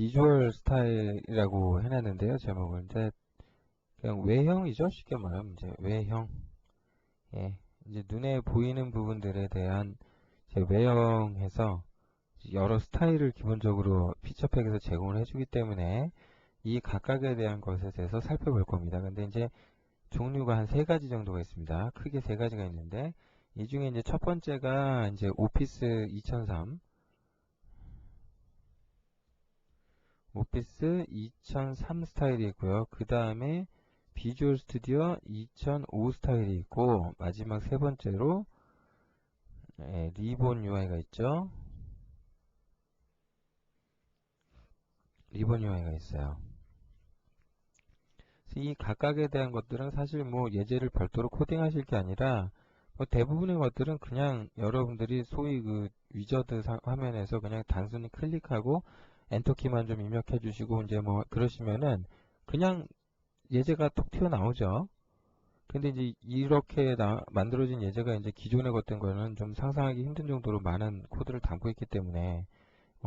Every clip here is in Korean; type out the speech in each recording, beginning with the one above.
비주얼 스타일이라고 해놨는데요. 제목을 이제 그냥 외형이죠. 쉽게 말하면 이제 외형. 예, 이제 눈에 보이는 부분들에 대한 제 외형에서 여러 스타일을 기본적으로 피처팩에서 제공을 해주기 때문에 이 각각에 대한 것에 대해서 살펴볼 겁니다. 근데 이제 종류가 한 세 가지 정도가 있습니다. 크게 세 가지가 있는데 이 중에 이제 첫 번째가 이제 오피스 2003 스타일이 있고요. 그 다음에 비주얼 스튜디오 2005 스타일이 있고, 마지막 세 번째로 리본 UI가 있죠. 리본 UI가 있어요. 이 각각에 대한 것들은 사실 뭐 예제를 별도로 코딩하실 게 아니라 뭐 대부분의 것들은 그냥 여러분들이 소위 그 위저드 화면에서 그냥 단순히 클릭하고 엔터키만 좀 입력해 주시고 이제 뭐 그러시면은 그냥 예제가 톡 튀어나오죠. 근데 이제 이렇게 만들어진 예제가 이제 기존의 것된 거는 좀 상상하기 힘든 정도로 많은 코드를 담고 있기 때문에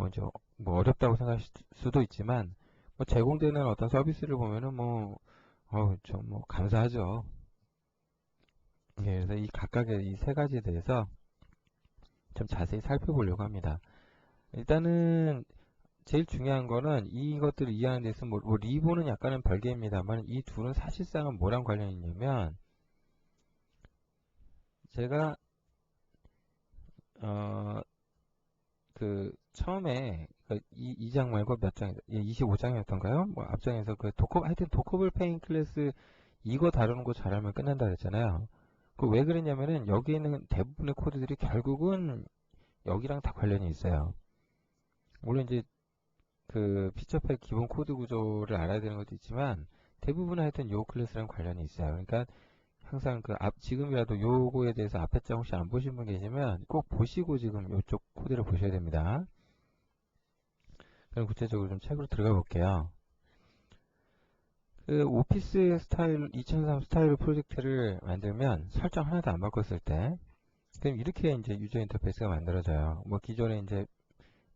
이제 뭐 어렵다고 생각하실 수도 있지만 뭐 제공되는 어떤 서비스를 보면은 뭐 좀 뭐 감사하죠. 예, 그래서 이 각각의 이 세 가지에 대해서 좀 자세히 살펴보려고 합니다. 일단은 제일 중요한 거는 이것들을 이해하는 데 있어서 뭐 리본은 약간은 별개입니다만 이 둘은 사실상은 뭐랑 관련이 있냐면 제가 그 처음에 이 장 말고 몇 장, 25장이었던가요? 뭐 앞장에서 그 하여튼 도커블 페인 클래스 이거 다루는 거 잘하면 끝난다 그랬잖아요. 그 왜 그랬냐면은 여기 있는 대부분의 코드들이 결국은 여기랑 다 관련이 있어요. 물론 이제 그 피처팩 기본 코드 구조를 알아야 되는 것도 있지만 대부분은 하여튼 요 클래스랑 관련이 있어요. 그러니까 항상 지금이라도 요거에 대해서 앞에 장 혹시 안 보신 분 계시면 꼭 보시고 지금 요쪽 코드를 보셔야 됩니다. 그럼 구체적으로 좀 책으로 들어가 볼게요. 그 오피스 스타일 2003 스타일 프로젝트를 만들면 설정 하나도 안 바꿨을 때 그럼 이렇게 이제 유저 인터페이스가 만들어져요. 뭐 기존에 이제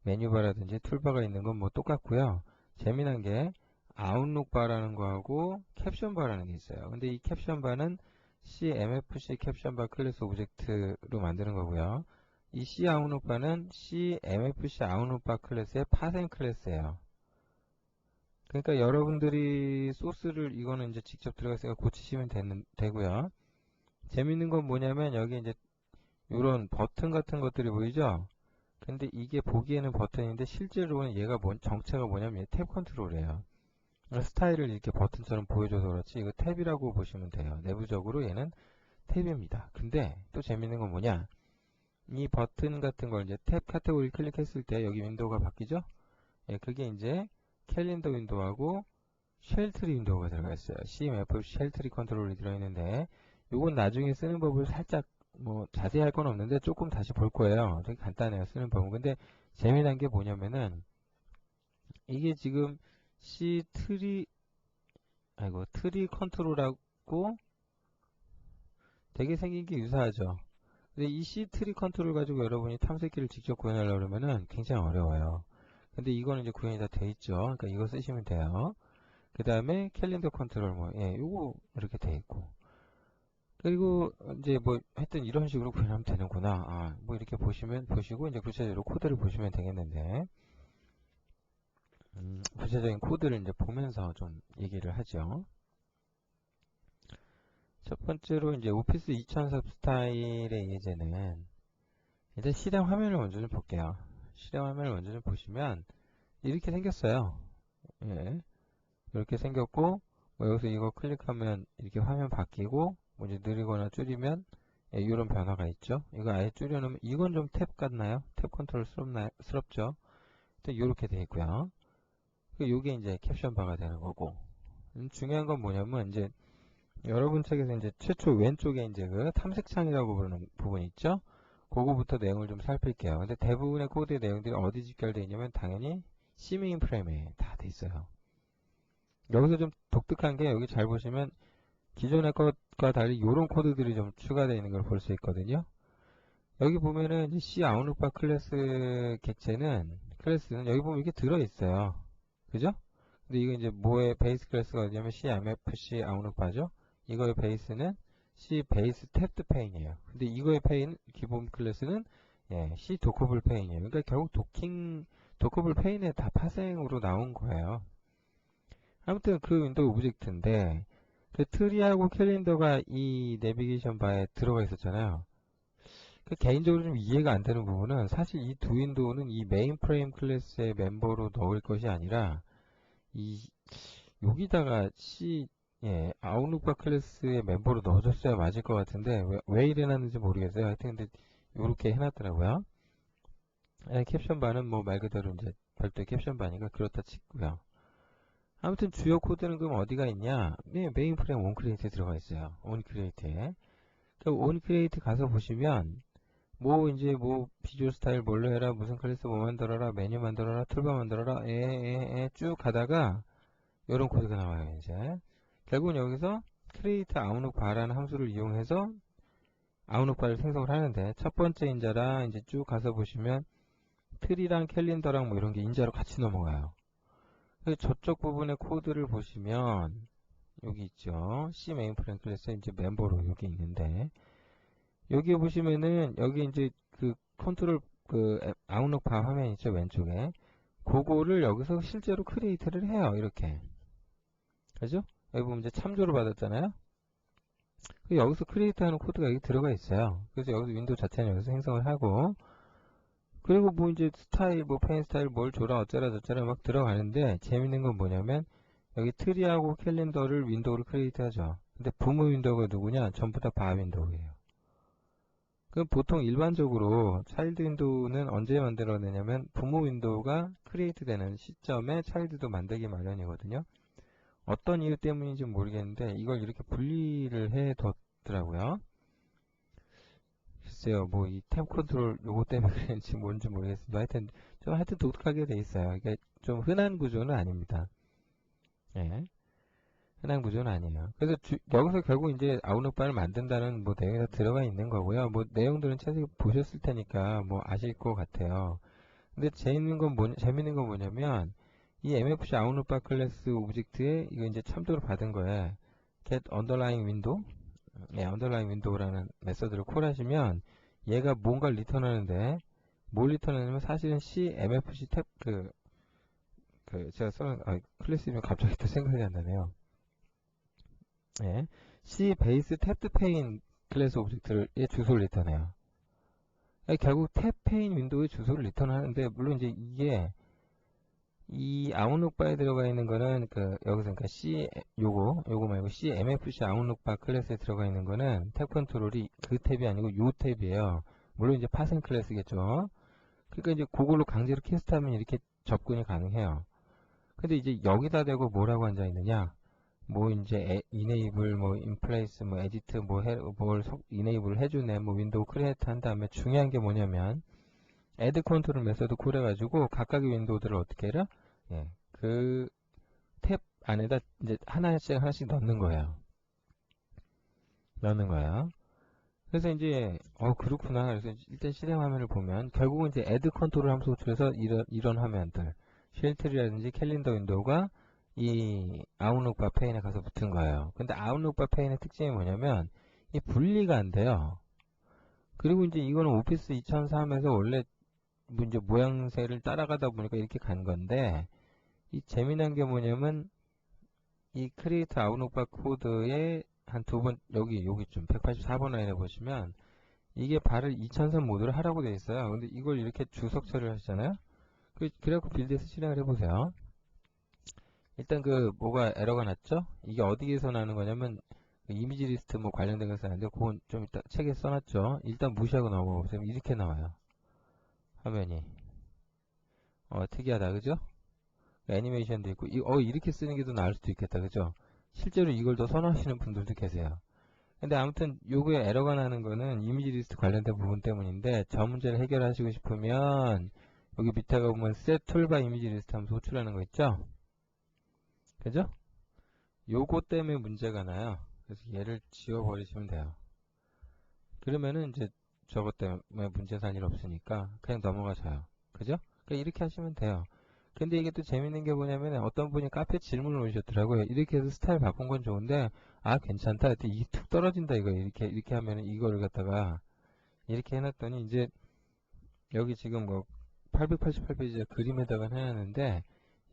메뉴바라든지 툴바가 있는 건 뭐 똑같고요. 재미난 게 아웃룩 바라는 거하고 캡션 바라는 게 있어요. 근데 이 캡션 바는 CMFC 캡션 바 클래스 오브젝트로 만드는 거고요. 이 C 아웃룩 바는 CMFC 아웃룩 바 클래스의 파생 클래스예요. 그러니까 여러분들이 소스를 이거는 이제 직접 들어가서 고치시면 되고요. 재밌는 건 뭐냐면 여기 이제 이런 버튼 같은 것들이 보이죠? 근데 이게 보기에는 버튼인데 실제로는 얘가 정체가 뭐냐면 탭 컨트롤이에요. 스타일을 이렇게 버튼처럼 보여줘서 그렇지 이거 탭이라고 보시면 돼요. 내부적으로 얘는 탭입니다. 근데 또 재밌는 건 뭐냐? 이 버튼 같은 걸 이제 탭 카테고리 클릭했을 때 여기 윈도우가 바뀌죠? 예, 그게 이제 캘린더 윈도우하고 쉘트리 윈도우가 들어가 있어요. CMF 쉘트리 컨트롤이 들어있는데 요건 나중에 쓰는 법을 살짝 뭐 자세히 할 건 없는데 조금 다시 볼 거예요. 되게 간단해요. 쓰는 법은. 근데 재미난 게 뭐냐면은 이게 지금 트리 컨트롤하고 되게 생긴 게 유사하죠. 근데 이 C 트리 컨트롤 가지고 여러분이 탐색기를 직접 구현하려고 그러면은 굉장히 어려워요. 근데 이거는 이제 구현이 다 돼 있죠. 그러니까 이거 쓰시면 돼요. 그 다음에 캘린더 컨트롤 요거 이렇게 돼 있고. 그리고 이제 뭐 하여튼 이런 식으로 구현하면 되는구나. 뭐 이렇게 보시고 이제 구체적으로 코드를 보시면 되겠는데 구체적인 코드를 이제 보면서 좀 얘기를 하죠. 첫 번째로 이제 오피스 2004 스타일의 예제는 이제 실행 화면을 먼저 좀 볼게요. 실행 화면을 먼저 좀 보시면 이렇게 생겼어요. 예. 이렇게 생겼고 뭐 여기서 이거 클릭하면 이렇게 화면 바뀌고 뭐 이제 느리거나 줄이면 이런 변화가 있죠. 이거 아예 줄여놓으면 이건 좀 탭 같나요? 탭 컨트롤 스럽죠? 이렇게 되어 있고요. 요게 이제 캡션 바가 되는 거고 중요한 건 뭐냐면 이제 여러분 책에서 이제 최초 왼쪽에 이제 그 탐색창이라고 부르는 부분 있죠? 그거부터 내용을 좀 살필게요. 근데 대부분의 코드의 내용들이 어디 집결되어 있냐면 당연히 C 메인 프레임에 다 돼 있어요. 여기서 좀 독특한 게 여기 잘 보시면 기존의 것과 달리 이런 코드들이 좀 추가되어 있는 걸 볼 수 있거든요. 여기 보면은 C 아웃룩바 클래스는 여기 보면 이게 들어있어요. 그죠? 근데 이거 이제 뭐의 베이스 클래스가 어디냐면 CMFC 아웃룩바죠? 이거의 베이스는 C 베이스 탭드 페인이에요. 근데 이거의 페인 기본 클래스는 예, C 도커블 페인이에요. 그러니까 결국 도커블 페인의 다 파생으로 나온 거예요. 아무튼 그 윈도우 오브젝트인데 그 트리하고 캘린더가 이 내비게이션 바에 들어가 있었잖아요. 그 개인적으로 좀 이해가 안 되는 부분은 사실 이 두 윈도우는 이 메인 프레임 클래스의 멤버로 넣을 것이 아니라 이 여기다가 예, 아웃룩바 클래스의 멤버로 넣어줬어야 맞을 것 같은데 왜 이래놨는지 모르겠어요. 하여튼 근데 이렇게 해놨더라고요. 예, 캡션 바는 뭐 말 그대로 이제 별도의 캡션 바니까 그렇다 치고요. 아무튼 주요 코드는 그럼 어디가 있냐? 네, 메인 프레임 온크리에이트에 들어가 있어요. 온크리에이트에. 그 온크리에이트 가서 보시면 뭐 이제 뭐 비주얼 스타일 뭘로 해라, 무슨 클래스 뭐 만들어라, 메뉴 만들어라, 툴바 만들어라, 쭉 가다가 이런 코드가 나와요. 이제 결국은 여기서 create 아웃룩 바라는 함수를 이용해서 아웃룩 바를 생성을 하는데 첫 번째 인자랑 이제 쭉 가서 보시면 트리랑 캘린더랑 뭐 이런 게 인자로 같이 넘어가요. 그래서 저쪽 부분의 코드를 보시면 여기 있죠. C 메인 프레임 클래스 이제 멤버로 여기 있는데 여기에 보시면은 여기 이제 그 컨트롤 그 아웃룩 바 화면 있죠 왼쪽에 그거를 여기서 실제로 크리에이트를 해요 이렇게 그죠? 여기 보면 이제 참조를 받았잖아요. 여기서 크리에이트 하는 코드가 여기 들어가 있어요. 그래서 여기서 윈도우 자체는 여기서 생성을 하고 그리고 뭐 이제 스타일 뭐 페인 스타일 뭘 줘라 어쩌라 저쩌라 막 들어가는데 재밌는 건 뭐냐면 여기 트리하고 캘린더를 윈도우를 크리에이트 하죠. 근데 부모 윈도우가 누구냐? 전부 다 바 윈도우예요. 그럼 보통 일반적으로 차일드 윈도우는 언제 만들어내냐면 부모 윈도우가 크리에이트 되는 시점에 차일드도 만들기 마련이거든요. 어떤 이유 때문인지 모르겠는데 이걸 이렇게 분리를 해뒀더라고요. 글쎄요, 뭐 이 템 컨트롤 요거 때문에 그런지 뭔지 모르겠습니다. 하여튼 독특하게 돼 있어요. 이게 좀 흔한 구조는 아닙니다. 예. 흔한 구조는 아니에요. 그래서 여기서 결국 이제 아웃룩 바를 만든다는 뭐 내용이 다 들어가 있는 거고요. 뭐 내용들은 책에 보셨을 테니까 뭐 아실 것 같아요. 근데 재밌는 건 뭐냐면 이 MFC 아웃룩 바 클래스 오브젝트에 이거 이제 참조를 받은 거에 get underlying window, 네, underlying window라는 메서드를 콜하시면 얘가 뭔가를 리턴하는데 뭘 리턴하냐면 사실은 CMFC 탭 제가 써놓은 클래스 이름 갑자기 또 생각이 안 나네요. 예, C 베이스 탭드 페인 클래스 오브젝트의 주소를 리턴해요. 결국 탭 페인 윈도우의 주소를 리턴하는데 물론 이제 이게 이 아웃룩 바에 들어가 있는 거는 여기서 그러니까 요거 말고 CMFC 아웃룩 바 클래스에 들어가 있는 거는 탭 컨트롤이 그 탭이 아니고 요 탭이에요. 물론 이제 파생 클래스겠죠. 그러니까 이제 그걸로 강제로 캐스트하면 이렇게 접근이 가능해요. 근데 이제 여기다 대고 뭐라고 앉아 있느냐? 뭐 이제 enable 뭐 inplace 뭐 edit 뭘 enable 해주네 뭐 윈도우 크리에이트 한 다음에 중요한 게 뭐냐면 add 컨트롤 메서드 콜 해가지고 각각의 윈도우들을 어떻게 해라? 예, 그 탭 안에다 이제 하나씩 넣는 거예요. 넣는 거예요. 그래서 이제 그렇구나. 그래서 일단 실행 화면을 보면 결국은 이제 add 컨트롤 함수 호출해서 이런 화면들 쉘트리라든지 캘린더 윈도우가 이 아웃룩 바 페인에 가서 붙은 거예요. 근데 아웃룩 바 페인의 특징이 뭐냐면 이 분리가 안 돼요. 그리고 이제 이거는 오피스 2003에서 원래 뭐 이제 모양새를 따라가다 보니까 이렇게 간 건데 이 재미난 게 뭐냐면 이 크리에이트 아웃룩 바 코드의 한 두 번 여기쯤 184번 라인에 보시면 이게 발을 2003 모드로 하라고 되어 있어요. 근데 이걸 이렇게 주석 처리를 하시잖아요. 그래갖고 빌드에서 실행을 해보세요. 일단 뭐가 에러가 났죠? 이게 어디에서 나는 거냐면 그 이미지 리스트 뭐 관련된 것은 아닌데 그건 좀 이따 책에 써놨죠. 일단 무시하고 넘어가보세요. 이렇게 나와요. 화면이. 특이하다, 그죠? 애니메이션도 있고, 이렇게 쓰는 게 더 나을 수도 있겠다, 그죠? 실제로 이걸 더 선호하시는 분들도 계세요. 근데 아무튼 요거에 에러가 나는 거는 이미지 리스트 관련된 부분 때문인데 저 문제를 해결하시고 싶으면 여기 밑에 가보면 set toolbar 이미지 리스트 하면서 호출하는 거 있죠? 그죠? 요거 때문에 문제가 나요. 그래서 얘를 지워버리시면 돼요. 그러면은 이제 저것 때문에 문제 살 일 없으니까 그냥 넘어가셔요. 그죠? 그러니까 이렇게 하시면 돼요. 근데 이게 또 재밌는 게 뭐냐면 어떤 분이 카페 질문을 올리셨더라고요. 이렇게 해서 스타일 바꾼 건 좋은데 아 괜찮다. 근데 이게 툭 떨어진다 이거 이렇게 하면은 이거를 갖다가 이렇게 해놨더니 이제 여기 지금 뭐 888페이지 그림에다가 해놨는데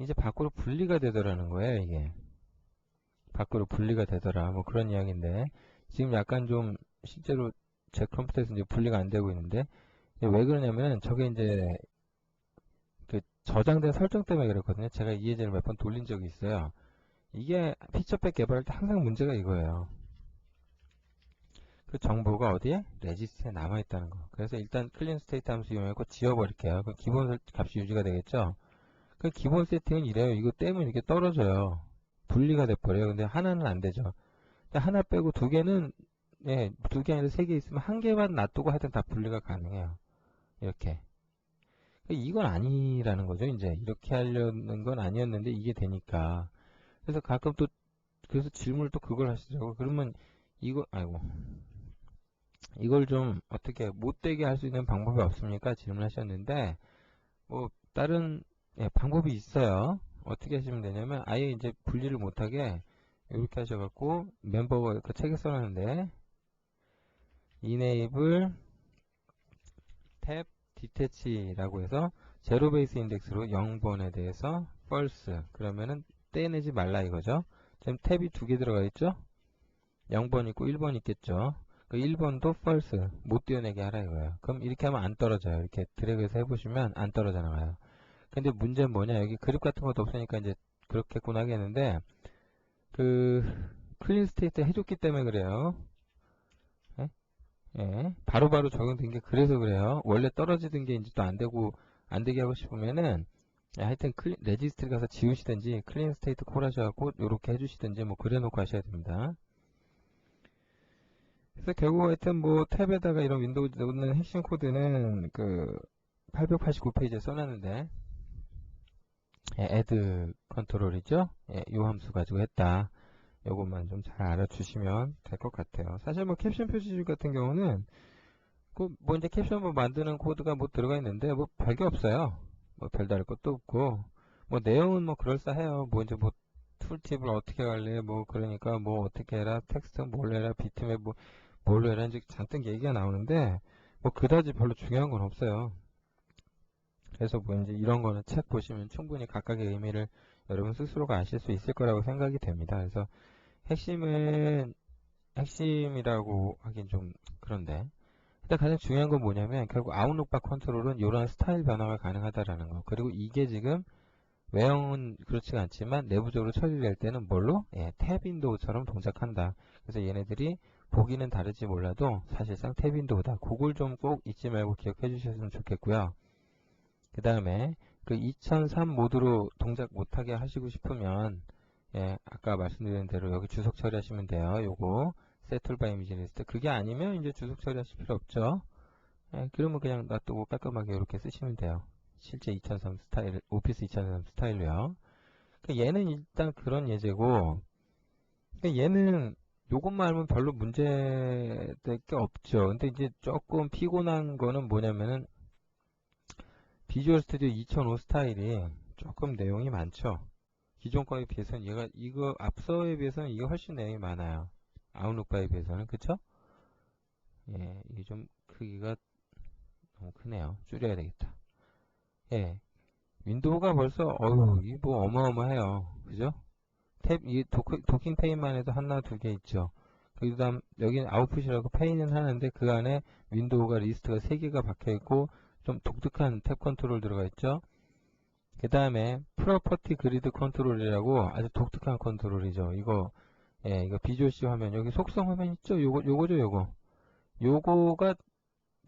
이제 밖으로 분리가 되더라는 거예요. 이게 밖으로 분리가 되더라. 뭐 그런 이야기인데 지금 약간 좀 실제로 제 컴퓨터에서 이제 분리가 안 되고 있는데 왜 그러냐면 저게 이제 그 저장된 설정 때문에 그랬거든요. 제가 이 예제를 몇 번 돌린 적이 있어요. 이게 피처팩 개발할 때 항상 문제가 이거예요. 그 정보가 어디에? 레지스트에 남아있다는 거. 그래서 일단 클린 스테이트 함수 이용해서 지워버릴게요. 그 기본 값이 유지가 되겠죠? 그 기본 세팅은 이래요. 이거 떼면 이렇게 떨어져요. 분리가 돼버려요. 근데 하나는 안 되죠. 근데 하나 빼고 두 개는, 예, 두 개 아니라 세 개 있으면 한 개만 놔두고 하여튼 다 분리가 가능해요. 이렇게. 이건 아니라는 거죠. 이제 이렇게 하려는 건 아니었는데 이게 되니까. 그래서 가끔 또 그래서 질문을 또 그걸 하시더라고요. 그러면 이거 아이고 이걸 좀 어떻게 못되게 할 수 있는 방법이 없습니까? 질문하셨는데 뭐 다른 방법이 있어요. 어떻게 하시면 되냐면 아예 이제 분리를 못하게 이렇게 하셔갖고 멤버가 그 책에 써놨는데 enable 탭 detach라고 해서 제로 베이스 인덱스로 0번에 대해서 false 그러면은 떼내지 말라 이거죠. 지금 탭이 두 개 들어가 있죠. 0번 있고 1번 있겠죠. 그 1번도 false 못 떼어내게 하라 이거예요. 그럼 이렇게 하면 안 떨어져요. 이렇게 드래그해서 해보시면 안 떨어져 나가요. 근데 문제는 뭐냐 여기 그립 같은 것도 없으니까 이제 그렇겠구나 하겠는데 그 클린 스테이트 해줬기 때문에 그래요. 예? 예. 바로바로 적용된 게 그래서 그래요. 원래 떨어지던 게 이제 또 안 되고 안 되게 하고 싶으면은 하여튼 레지스트리 가서 지우시든지 클린 스테이트 콜 하셔갖고 요렇게 해주시든지 뭐 그래 놓고 하셔야 됩니다. 그래서 결국 하여튼 뭐 탭에다가 이런 윈도우 넣는 핵심 코드는 그 889페이지에 써놨는데 add 컨트롤이죠. 요 함수 가지고 했다. 요것만 좀 잘 알아주시면 될 것 같아요. 사실 뭐 캡션 표시줄 같은 경우는 그 뭐 이제 캡션 뭐 만드는 코드가 뭐 들어가 있는데 뭐 별게 없어요. 뭐 별다를 것도 없고 뭐 내용은 뭐 그럴싸해요. 뭐 이제 뭐 툴팁을 어떻게 갈래 뭐 그러니까 뭐 어떻게 해라 텍스트 뭘 해라 비트맵 뭐 뭘로 해라 이제 잔뜩 얘기가 나오는데 뭐 그다지 별로 중요한 건 없어요. 그래서 뭐 이제 이런 거는 책 보시면 충분히 각각의 의미를 여러분 스스로가 아실 수 있을 거라고 생각이 됩니다. 그래서 핵심은 핵심이라고 하긴 좀 그런데 일단 가장 중요한 건 뭐냐면 결국 아웃룩 바 컨트롤은 이런 스타일 변화가 가능하다라는 거. 그리고 이게 지금 외형은 그렇지가 않지만 내부적으로 처리될 때는 뭘로? 탭 윈도우처럼 동작한다. 그래서 얘네들이 보기는 다를지 몰라도 사실상 탭 윈도우다. 그걸 좀 꼭 잊지 말고 기억해 주셨으면 좋겠고요. 그 다음에 그 2003 모드로 동작 못하게 하시고 싶으면 아까 말씀드린 대로 여기 주석 처리하시면 돼요. 요거 settle 이미지 리스트 그게 아니면 이제 주석 처리하실 필요 없죠. 그러면 그냥 놔두고 깔끔하게 이렇게 쓰시면 돼요. 실제 2003 스타일 오피스 2003 스타일로요. 얘는 일단 그런 예제고 얘는 요것만 알면 별로 문제될 게 없죠. 근데 이제 조금 피곤한 거는 뭐냐면은 비주얼 스튜디오 2005 스타일이 조금 내용이 많죠. 기존 거에 비해서는 얘가 이거 앞서에 비해서는 이게 훨씬 내용이 많아요. 아웃룩 바에 비해서는 그쵸? 이게 좀 크기가 너무 크네요. 줄여야 되겠다. 윈도우가 벌써 어휴 이게 뭐 어마어마해요. 그죠? 이 도킹 페인만 해도 하나 두 개 있죠. 그 다음 여기는 아웃풋이라고 페인은 하는데 그 안에 윈도우가 리스트가 3개가 박혀있고 좀 독특한 탭 컨트롤 들어가 있죠. 그 다음에 프로퍼티 그리드 컨트롤이라고 아주 독특한 컨트롤이죠. 이거 비주얼 C 화면 여기 속성 화면 있죠. 요거죠 요거. 요거가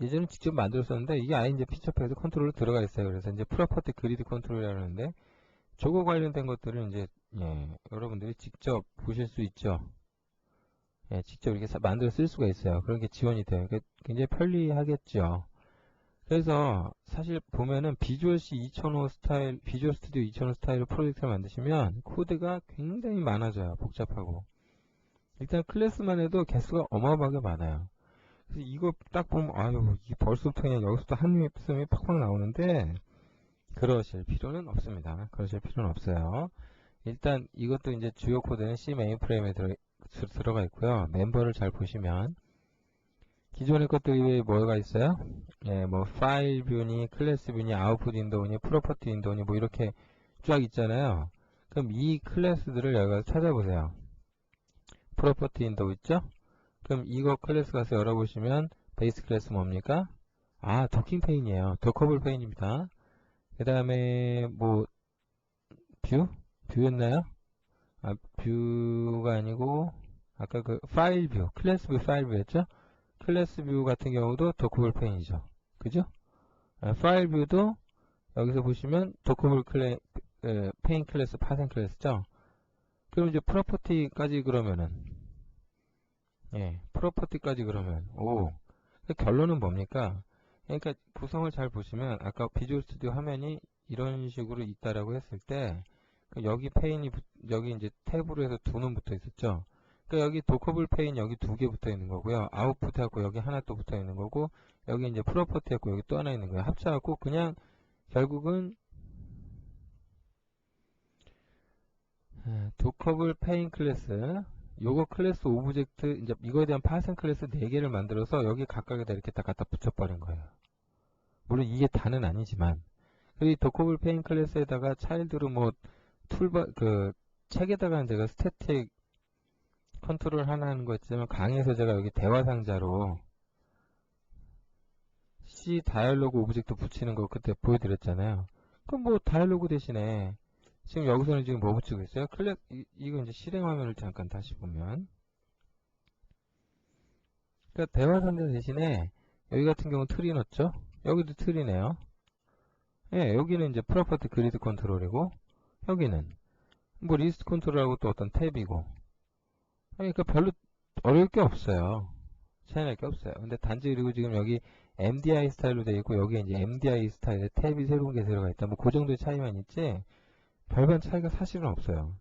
예전에 직접 만들었었는데 이게 아예 이제 피처팩에서 컨트롤로 들어가 있어요. 그래서 이제 프로퍼티 그리드 컨트롤이라고 하는데 저거 관련된 것들은 이제 여러분들이 직접 보실 수 있죠. 직접 이렇게 만들어 쓸 수가 있어요. 그런 게 지원이 돼요. 굉장히 편리하겠죠. 그래서 사실 보면은 비주얼 C 2005 스타일, 비주얼 스튜디오 2005 스타일로 프로젝트를 만드시면 코드가 굉장히 많아져요. 복잡하고. 일단 클래스만 해도 개수가 어마어마하게 많아요. 그래서 이거 딱 보면 아유 이게 벌써부터 그냥 여기서부터 한숨이 팍팍 나오는데 그러실 필요는 없습니다. 그러실 필요는 없어요. 일단 이것도 이제 주요 코드는 C 메인프레임에 들어가 있고요. 멤버를 잘 보시면 기존의 것들이 외에 뭐가 있어요? 예, 뭐 파일 뷰니, 클래스 뷰니, 아웃풋 윈도우니, 프로퍼티 윈도우니 뭐 이렇게 쫙 있잖아요. 그럼 이 클래스들을 여기 가서 찾아보세요. 프로퍼티 윈도우 있죠? 그럼 이거 클래스 가서 열어보시면 베이스 클래스 뭡니까? 아, 도킹 페인이에요. 도커블 페인입니다. 그 다음에 뭐 뷰? 뷰였나요? 아, 뷰가 아니고 아까 그 파일 뷰, 클래스 뷰 파일 뷰였죠? 클래스 뷰 같은 경우도 도커블 페인이죠. 그죠? 아, 파일 뷰도 여기서 보시면 도커블 페인 클래스, 파생 클래스죠? 그럼 이제 프로퍼티까지 그러면은 예, 프로퍼티까지 그러면 결론은 뭡니까? 그러니까 구성을 잘 보시면 아까 비주얼 스튜디오 화면이 이런 식으로 있다라고 했을 때 여기 페인이 여기 이제 탭으로 해서 두 놈 붙어 있었죠. 그러니까 여기 도커블 페인 여기 두 개 붙어 있는 거고요. 아웃풋 하고 여기 하나 또 붙어 있는 거고 여기 이제 프로퍼티 하고 여기 또 하나 있는 거예요. 합쳐갖고 그냥 결국은 도커블 페인 클래스 요거 클래스 오브젝트 이제 이거에 대한 파생 클래스 4개를 만들어서 여기 각각에다 이렇게 딱 갖다 붙여버린 거예요. 물론 이게 다는 아니지만 이 도커블 페인 클래스에다가 차일드로 뭐 툴바 그 책에다가 제가 스태틱 컨트롤 하나 하는 거 있지만 강의에서 제가 여기 대화 상자로 C 다이얼로그 오브젝트 붙이는 거 그때 보여드렸잖아요. 그럼 뭐 다이얼로그 대신에 지금 여기서는 지금 뭐 붙이고 있어요? 이거 이제 실행 화면을 잠깐 다시 보면 그러니까 대화 상자 대신에 여기 같은 경우는 틀이 넣었죠? 여기도 틀이네요. 예, 여기는 이제 프로퍼티 그리드 컨트롤이고 여기는 뭐 리스트 컨트롤하고 또 어떤 탭이고 그러니까 별로 어려울 게 없어요. 차이 날 게 없어요. 근데 단지 그리고 지금 여기 MDI 스타일로 되어 있고 여기에 이제 MDI 스타일의 탭이 새로운 게 들어가 있다. 뭐 그 정도의 차이만 있지 별반 차이가 사실은 없어요.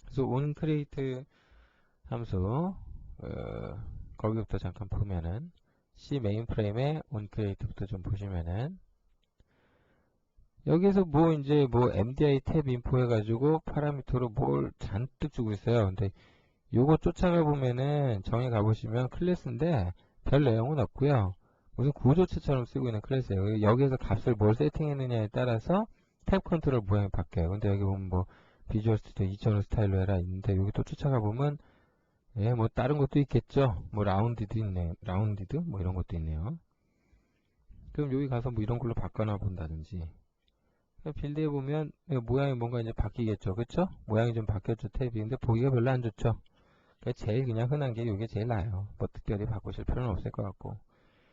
그래서 onCreate 함수 거기부터 잠깐 보면은 C 메인프레임의 onCreate부터 좀 보시면은 여기서 뭐 이제 뭐 MDI 탭 인포 해가지고 파라미터로 뭘 잔뜩 주고 있어요. 근데 요거 쫓아가 보면은 정의 가보시면 클래스인데 별 내용은 없고요. 무슨 구조체처럼 쓰고 있는 클래스예요. 여기에서 값을 뭘 세팅했느냐에 따라서 탭 컨트롤 모양이 바뀌어요. 근데 여기 보면 뭐 비주얼 스튜디오 2005 스타일로 해라 있는데 여기 또 쫓아가 보면 예, 뭐 다른 것도 있겠죠. 뭐 라운디드 있네. 라운디드 뭐 이런 것도 있네요. 그럼 여기 가서 뭐 이런 걸로 바꿔놔 본다든지 빌드에 보면 모양이 뭔가 이제 바뀌겠죠. 그쵸? 모양이 좀 바뀌었죠. 탭이. 근데 보기가 별로 안 좋죠. 제일 그냥 흔한 게 이게 제일 나아요. 뭐 특별히 바꾸실 필요는 없을 것 같고.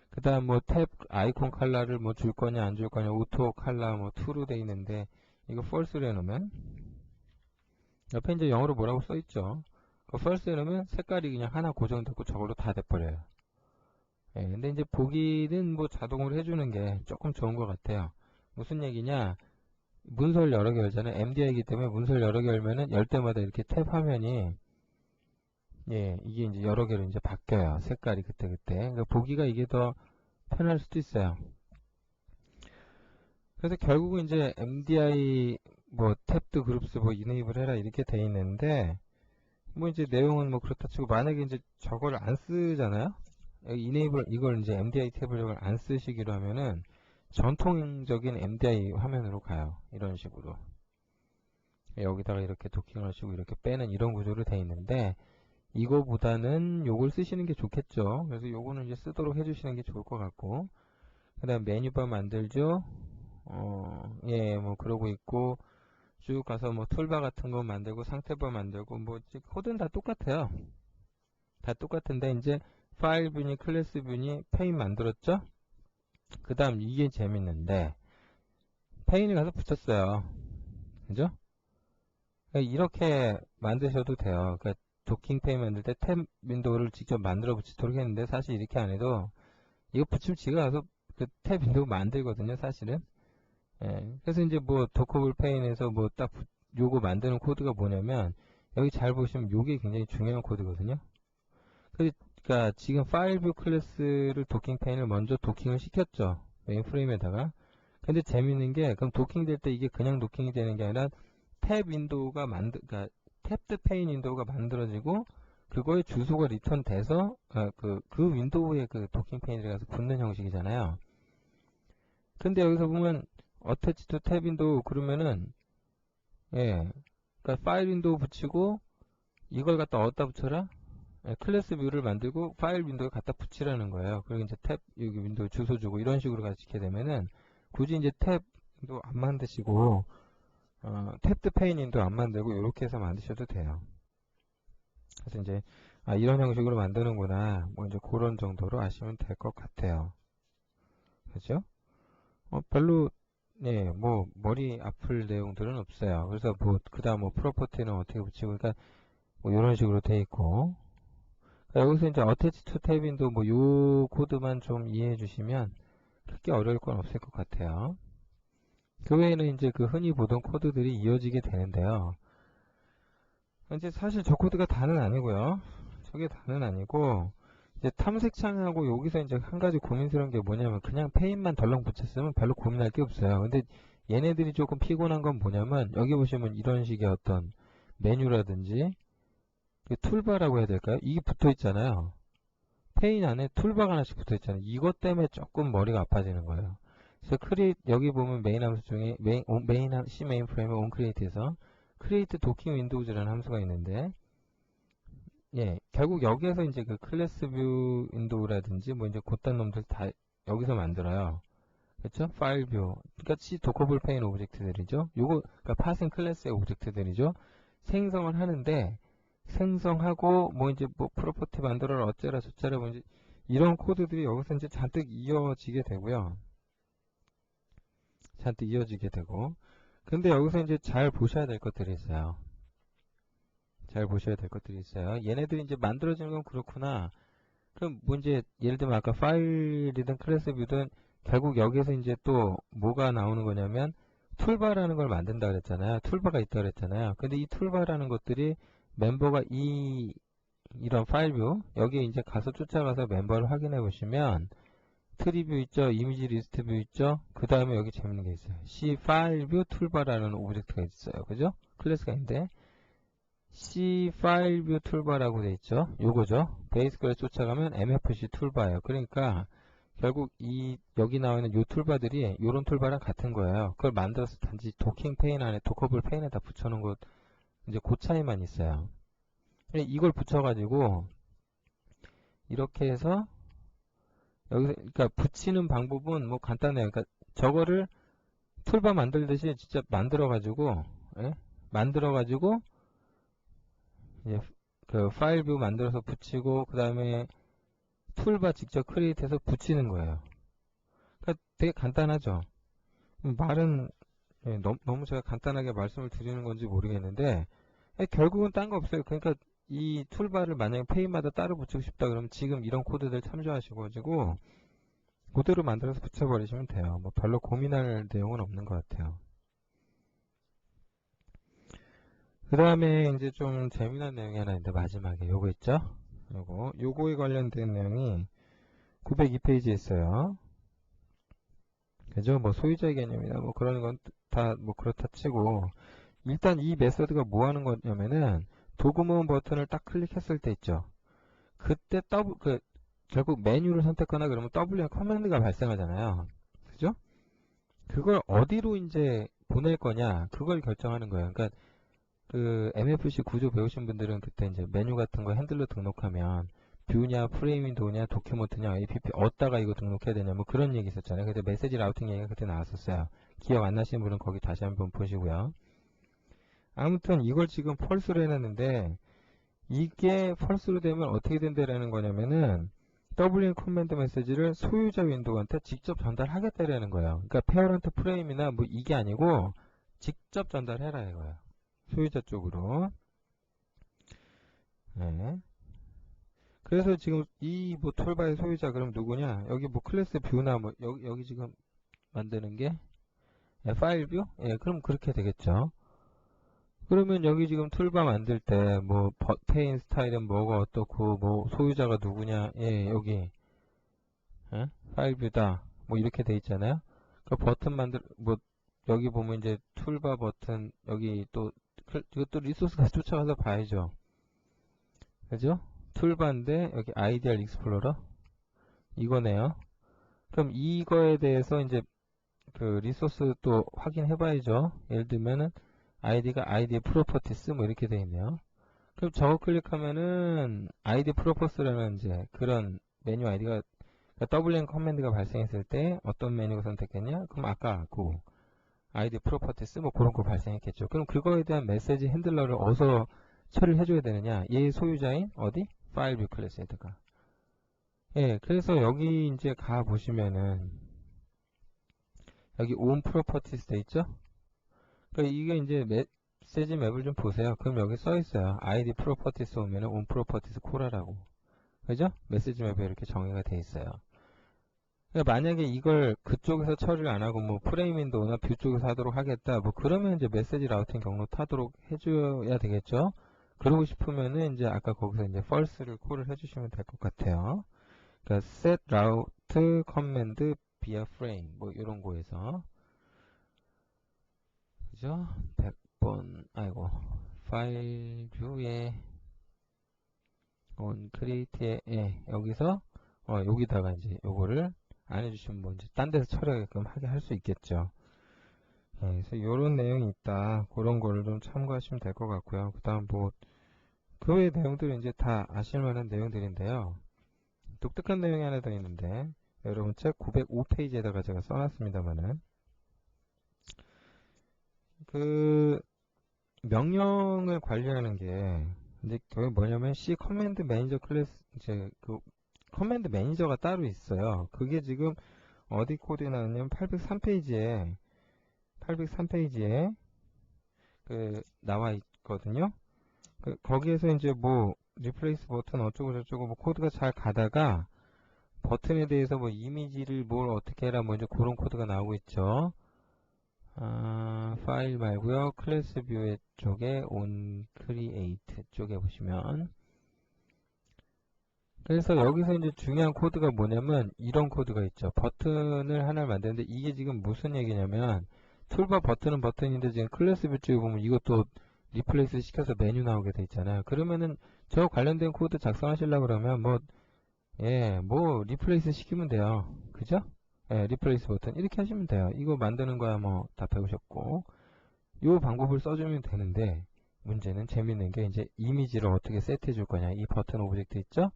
그 다음 뭐 탭 아이콘 컬러를 뭐 줄 거냐 안 줄 거냐 오토 컬러 뭐 2로 돼 있는데 이거 false로 해놓으면 옆에 이제 영어로 뭐라고 써 있죠. false 해놓으면 색깔이 그냥 하나 고정됐고 저걸로 다 돼버려요. 예, 근데 이제 보기는 뭐 자동으로 해주는 게 조금 좋은 것 같아요. 무슨 얘기냐? 문서를 여러 개 열잖아요. MDI이기 때문에 문서를 여러 개 열면은 열 때마다 이렇게 탭 화면이 예, 이게 이제 여러 개로 이제 바뀌어요. 색깔이 그때그때. 그러니까 보기가 이게 더 편할 수도 있어요. 그래서 결국은 이제 MDI 뭐 탭도 그룹스 뭐 이네이블 해라 이렇게 돼 있는데 뭐 이제 내용은 뭐 그렇다 치고 만약에 이제 저걸 안 쓰잖아요. 이네이블 이걸 이제 MDI 탭을 이걸 안 쓰시기로 하면은 전통적인 MDI 화면으로 가요. 이런 식으로. 여기다가 이렇게 도킹을 하시고 이렇게 빼는 이런 구조로 돼 있는데 이거보다는 요걸 쓰시는 게 좋겠죠. 그래서 요거는 이제 쓰도록 해주시는 게 좋을 것 같고 그 다음 메뉴바 만들죠. 예, 뭐 그러고 있고 쭉 가서 뭐 툴바 같은 거 만들고 상태바 만들고 뭐 코드는 다 똑같아요. 다 똑같은데 이제 파일 뷰니 클래스 뷰니 페인 만들었죠. 그 다음 이게 재밌는데 페인을 가서 붙였어요. 그죠? 그러니까 이렇게 만드셔도 돼요. 그러니까 도킹 페인 만들 때 탭 윈도우를 직접 만들어 붙이도록 했는데 사실 이렇게 안 해도 이거 붙이면 지가 가서 그 탭 윈도우 만들거든요. 사실은. 예. 그래서 이제 뭐 도커블 페인에서 뭐 딱 요거 만드는 코드가 뭐냐면 여기 잘 보시면 요게 굉장히 중요한 코드거든요. 그러니까 지금 파일 뷰 클래스를 도킹 페인을 먼저 도킹을 시켰죠. 메인 프레임에다가. 근데 재밌는 게 그럼 도킹될 때 이게 그냥 도킹이 되는 게 아니라 탭 윈도우가 그러니까 탭드 페인 윈도우가 만들어지고 그거의 주소가 리턴돼서 그 윈도우에 그 도킹 페인에 가서 붙는 형식이잖아요. 근데 여기서 보면 어태치 투 탭 윈도우 그러면은 예, 그러니까 파일 윈도우 붙이고 이걸 갖다 어디다 붙여라? 예, 클래스 뷰를 만들고 파일 윈도우에 갖다 붙이라는 거예요. 그리고 이제 탭 여기 윈도우 주소 주고 이런 식으로 가지게 되면은 굳이 이제 탭도 안 만드시고 탭드 페인인도 안 만들고 이렇게 해서 만드셔도 돼요. 그래서 이제 이런 형식으로 만드는구나. 뭐 이제 그런 정도로 아시면 될 것 같아요. 그죠? 별로 네, 뭐 머리 아플 내용들은 없어요. 그래서 뭐 그다음 뭐 프로퍼티는 어떻게 붙이고 그러니까 뭐 이런 식으로 돼 있고 그러니까 여기서 이제 attach to 탭인도 뭐 요 코드만 좀 이해해 주시면 크게 어려울 건 없을 것 같아요. 그 외에는 이제 그 흔히 보던 코드들이 이어지게 되는데요. 이제 사실 저 코드가 다는 아니고요. 저게 다는 아니고 이제 탐색창하고 여기서 이제 한 가지 고민스러운 게 뭐냐면 그냥 페인만 덜렁 붙였으면 별로 고민할 게 없어요. 근데 얘네들이 조금 피곤한 건 뭐냐면 여기 보시면 이런 식의 어떤 메뉴라든지 그 툴바라고 해야 될까요? 이게 붙어 있잖아요. 페인 안에 툴바가 하나씩 붙어 있잖아요. 이것 때문에 조금 머리가 아파지는 거예요. 그래서 여기 보면 메인 함수 중에 C 메인 프레임의 onCreate에서 create docking windows라는 함수가 있는데 예, 결국 여기에서 이제 그 클래스 뷰 윈도우라든지 뭐 이제 그딴 놈들 다 여기서 만들어요. 그렇죠? 파일 뷰. 그러니까 C 도커블 페인 오브젝트들이죠. 요거 그러니까 파생 클래스의 오브젝트들이죠. 생성을 하는데 생성하고 뭐 이제 뭐 프로퍼티 만들어라 어쩌라 저쩌라 뭐 이제 이런 코드들이 여기서 이제 잔뜩 이어지게 되고요. 잔뜩 이어지게 되고. 근데 여기서 이제 잘 보셔야 될 것들이 있어요. 잘 보셔야 될 것들이 있어요. 얘네들이 이제 만들어지는 건 그렇구나. 그럼 뭐 이제 예를 들면 아까 파일이든 클래스 뷰든 결국 여기서 이제 또 뭐가 나오는 거냐면 툴바라는 걸 만든다 그랬잖아요. 툴바가 있다 그랬잖아요. 근데 이 툴바라는 것들이 멤버가 이런 파일 뷰 여기에 이제 가서 쫓아가서 멤버를 확인해 보시면 트리 뷰 있죠. 이미지 리스트 뷰 있죠. 그 다음에 여기 재밌는 게 있어요. C 파일 뷰 툴바라는 오브젝트가 있어요. 그죠? 클래스가 있는데 C 파일 뷰 툴바라고 돼 있죠. 요거죠. 베이스 클래스 쫓아가면 MFC 툴바예요. 그러니까 결국 여기 나와 있는 요 툴바들이 요런 툴바랑 같은 거예요. 그걸 만들어서 단지 도킹 페인 안에 도커블 페인에다 붙여놓은 것 이제 그 차이만 있어요. 이걸 붙여가지고 이렇게 해서 여기서 그러니까 붙이는 방법은 뭐 간단해요. 그러니까 저거를 툴바 만들듯이 진짜 만들어가지고 예? 만들어가지고 이제 그 파일 뷰 만들어서 붙이고 그 다음에 툴바 직접 크리에이트해서 붙이는 거예요. 그러니까 되게 간단하죠. 말은 예, 너무 제가 간단하게 말씀을 드리는 건지 모르겠는데 결국은 딴 거 없어요. 그러니까 이 툴바를 만약에 페인마다 따로 붙이고 싶다 그러면 지금 이런 코드들 참조하시고 가지고 그대로 만들어서 붙여버리시면 돼요. 뭐 별로 고민할 내용은 없는 것 같아요. 그 다음에 이제 좀 재미난 내용이 하나 있는데 마지막에 요거 있죠? 요거에 관련된 내용이 902페이지에 있어요. 그죠? 뭐 소유자의 개념이나 뭐 그런 건 다 뭐 그렇다 치고 일단 이 메서드가 뭐 하는 거냐면은 도구 모음 버튼을 딱 클릭했을 때 있죠. 그때 결국 메뉴를 선택하거나 그러면 W의 커맨드가 발생하잖아요. 그죠? 그걸 어디로 이제 보낼 거냐 그걸 결정하는 거예요. 그러니까 그 MFC 구조 배우신 분들은 그때 이제 메뉴 같은 거 핸들로 등록하면 뷰냐, 프레임 윈도우냐, 도큐먼트냐, APP 어디다가 이거 등록해야 되냐 뭐 그런 얘기 있었잖아요. 그래서 메시지 라우팅 얘기가 그때 나왔었어요. 기억 안 나시는 분은 거기 다시 한번 보시고요. 아무튼 이걸 지금 펄스로 해놨는데 이게 펄스로 되면 어떻게 된다라는 거냐면은 WN 커맨드 메시지를 소유자 윈도우한테 직접 전달하겠다라는 거예요. 그러니까 페어런트 프레임이나 뭐 이게 아니고 직접 전달해라 이거예요. 소유자 쪽으로. 네. 그래서 지금 이 뭐 툴바의 소유자 그럼 누구냐? 여기 뭐 클래스 뷰나 뭐 여기 지금 만드는 게 파일 뷰? 예, 그럼 그렇게 되겠죠. 그러면 여기 지금 툴바 만들 때 뭐 페인 스타일은 뭐가 어떻고 뭐 소유자가 누구냐? 예, 여기 파일 뷰다. 뭐 이렇게 돼 있잖아요. 그 버튼 뭐 여기 보면 이제 툴바 버튼 여기 또 이것도 리소스가 쫓아가서 봐야죠. 그죠? 툴바인데 여기 아이디얼 익스플로러 이거네요. 그럼 이거에 대해서 이제 그 리소스 또 확인해 봐야죠. 예를 들면은 아이디가 아이디 프로퍼티스 뭐 이렇게 되어 있네요. 그럼 저거 클릭하면은 아이디 프로퍼스라는 이제 그런 메뉴 아이디가 그러니까 WM 커맨드가 발생했을 때 어떤 메뉴가 선택했냐? 그럼 아까 그 아이디 프로퍼티스 뭐 그런 거 발생했겠죠. 그럼 그거에 대한 메시지 핸들러를 어디서 처리를 해줘야 되느냐? 얘 소유자인 어디? 파일 뷰 클래스에다가. 예, 그래서 여기 이제 가 보시면은 여기 on properties 돼 있죠? 그러니까 이게 이제 메시지 맵을 좀 보세요. 그럼 여기 써 있어요. id properties 오면은 on properties 콜하라고. 그죠? 메시지 맵에 이렇게 정의가 돼 있어요. 그러니까 만약에 이걸 그쪽에서 처리를 안 하고 뭐 프레임 윈도우나 뷰 쪽에서 하도록 하겠다. 뭐 그러면 이제 메시지 라우팅 경로 타도록 해줘야 되겠죠? 그러고 싶으면은 이제 아까 거기서 이제 false를 콜을 해주시면 될 것 같아요. 그러니까 set route command via frame 뭐 이런 거에서 그죠? 100번 아이고 파일 뷰에 on create에 여기서 여기다가 이제 요거를 안 해주시면 뭐 이제 딴 데서 처리하게끔 하게 할 수 있겠죠. 그래서 이런 내용이 있다. 그런 거를 좀 참고하시면 될 것 같고요. 그 다음 뭐 그 외의 내용들은 이제 다 아실만한 내용들인데요. 독특한 내용이 하나 더 있는데 여러분 책 905페이지에다가 제가 써놨습니다만은 그 명령을 관리하는 게 이제 그게 뭐냐면 C 커맨드 매니저 클래스 이제 그 커맨드 매니저가 따로 있어요. 그게 지금 어디 코드에 나왔냐면 803페이지에 그 나와 있거든요. 거기에서 이제 뭐 리플레이스 버튼 어쩌고 저쩌고 뭐 코드가 잘 가다가 버튼에 대해서 뭐 이미지를 뭘 어떻게 해라 뭐 이제 그런 코드가 나오고 있죠. 파일 말고요. 클래스 뷰 쪽에 on create 쪽에 보시면 그래서 여기서 이제 중요한 코드가 뭐냐면 이런 코드가 있죠. 버튼을 하나를 만드는데 이게 지금 무슨 얘기냐면 툴바 버튼은 버튼인데 지금 클래스 뷰 쪽에 보면 이것도 리플레이스 시켜서 메뉴 나오게 돼 있잖아요. 그러면은 저 관련된 코드 작성하시려고 그러면 뭐 리플레이스 시키면 돼요. 그죠? 예, 리플레이스 버튼 이렇게 하시면 돼요. 이거 만드는 거야 뭐 다 배우셨고 이 방법을 써주면 되는데 문제는 재밌는 게 이제 이미지를 어떻게 세트해 줄 거냐 이 버튼 오브젝트 있죠?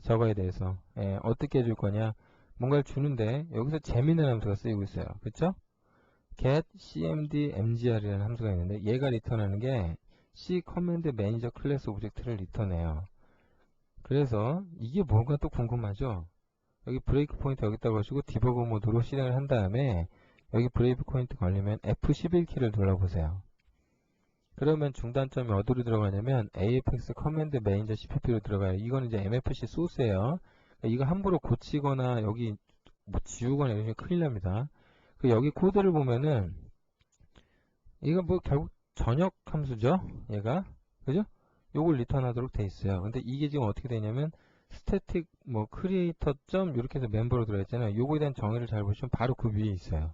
저거에 대해서 어떻게 해줄 거냐 뭔가를 주는데 여기서 재밌는 함수가 쓰이고 있어요. 그쵸? get cmd mgr이라는 함수가 있는데 얘가 리턴하는 게 c 커맨드 매니저 클래스 오브젝트를 리턴해요. 그래서 이게 뭔가 또 궁금하죠? 여기 브레이크 포인트 여기다 거시고 디버그 모드로 실행을 한 다음에 여기 브레이크 포인트 걸리면 F11키를 눌러보세요. 그러면 중단점이 어디로 들어가냐면 AFX 커맨드 매니저 CPP로 들어가요. 이거는 이제 MFC 소스예요. 이거 함부로 고치거나 여기 뭐 지우거나 이러면 큰일 납니다. 여기 코드를 보면은 이거 뭐 결국 전역 함수죠. 얘가 그죠? 요걸 리턴하도록 돼 있어요. 근데 이게 지금 어떻게 되냐면 스태틱 뭐 크리에이터 점 이렇게 해서 멤버로 들어가 있잖아요. 요거에 대한 정의를 잘 보시면 바로 그 위에 있어요.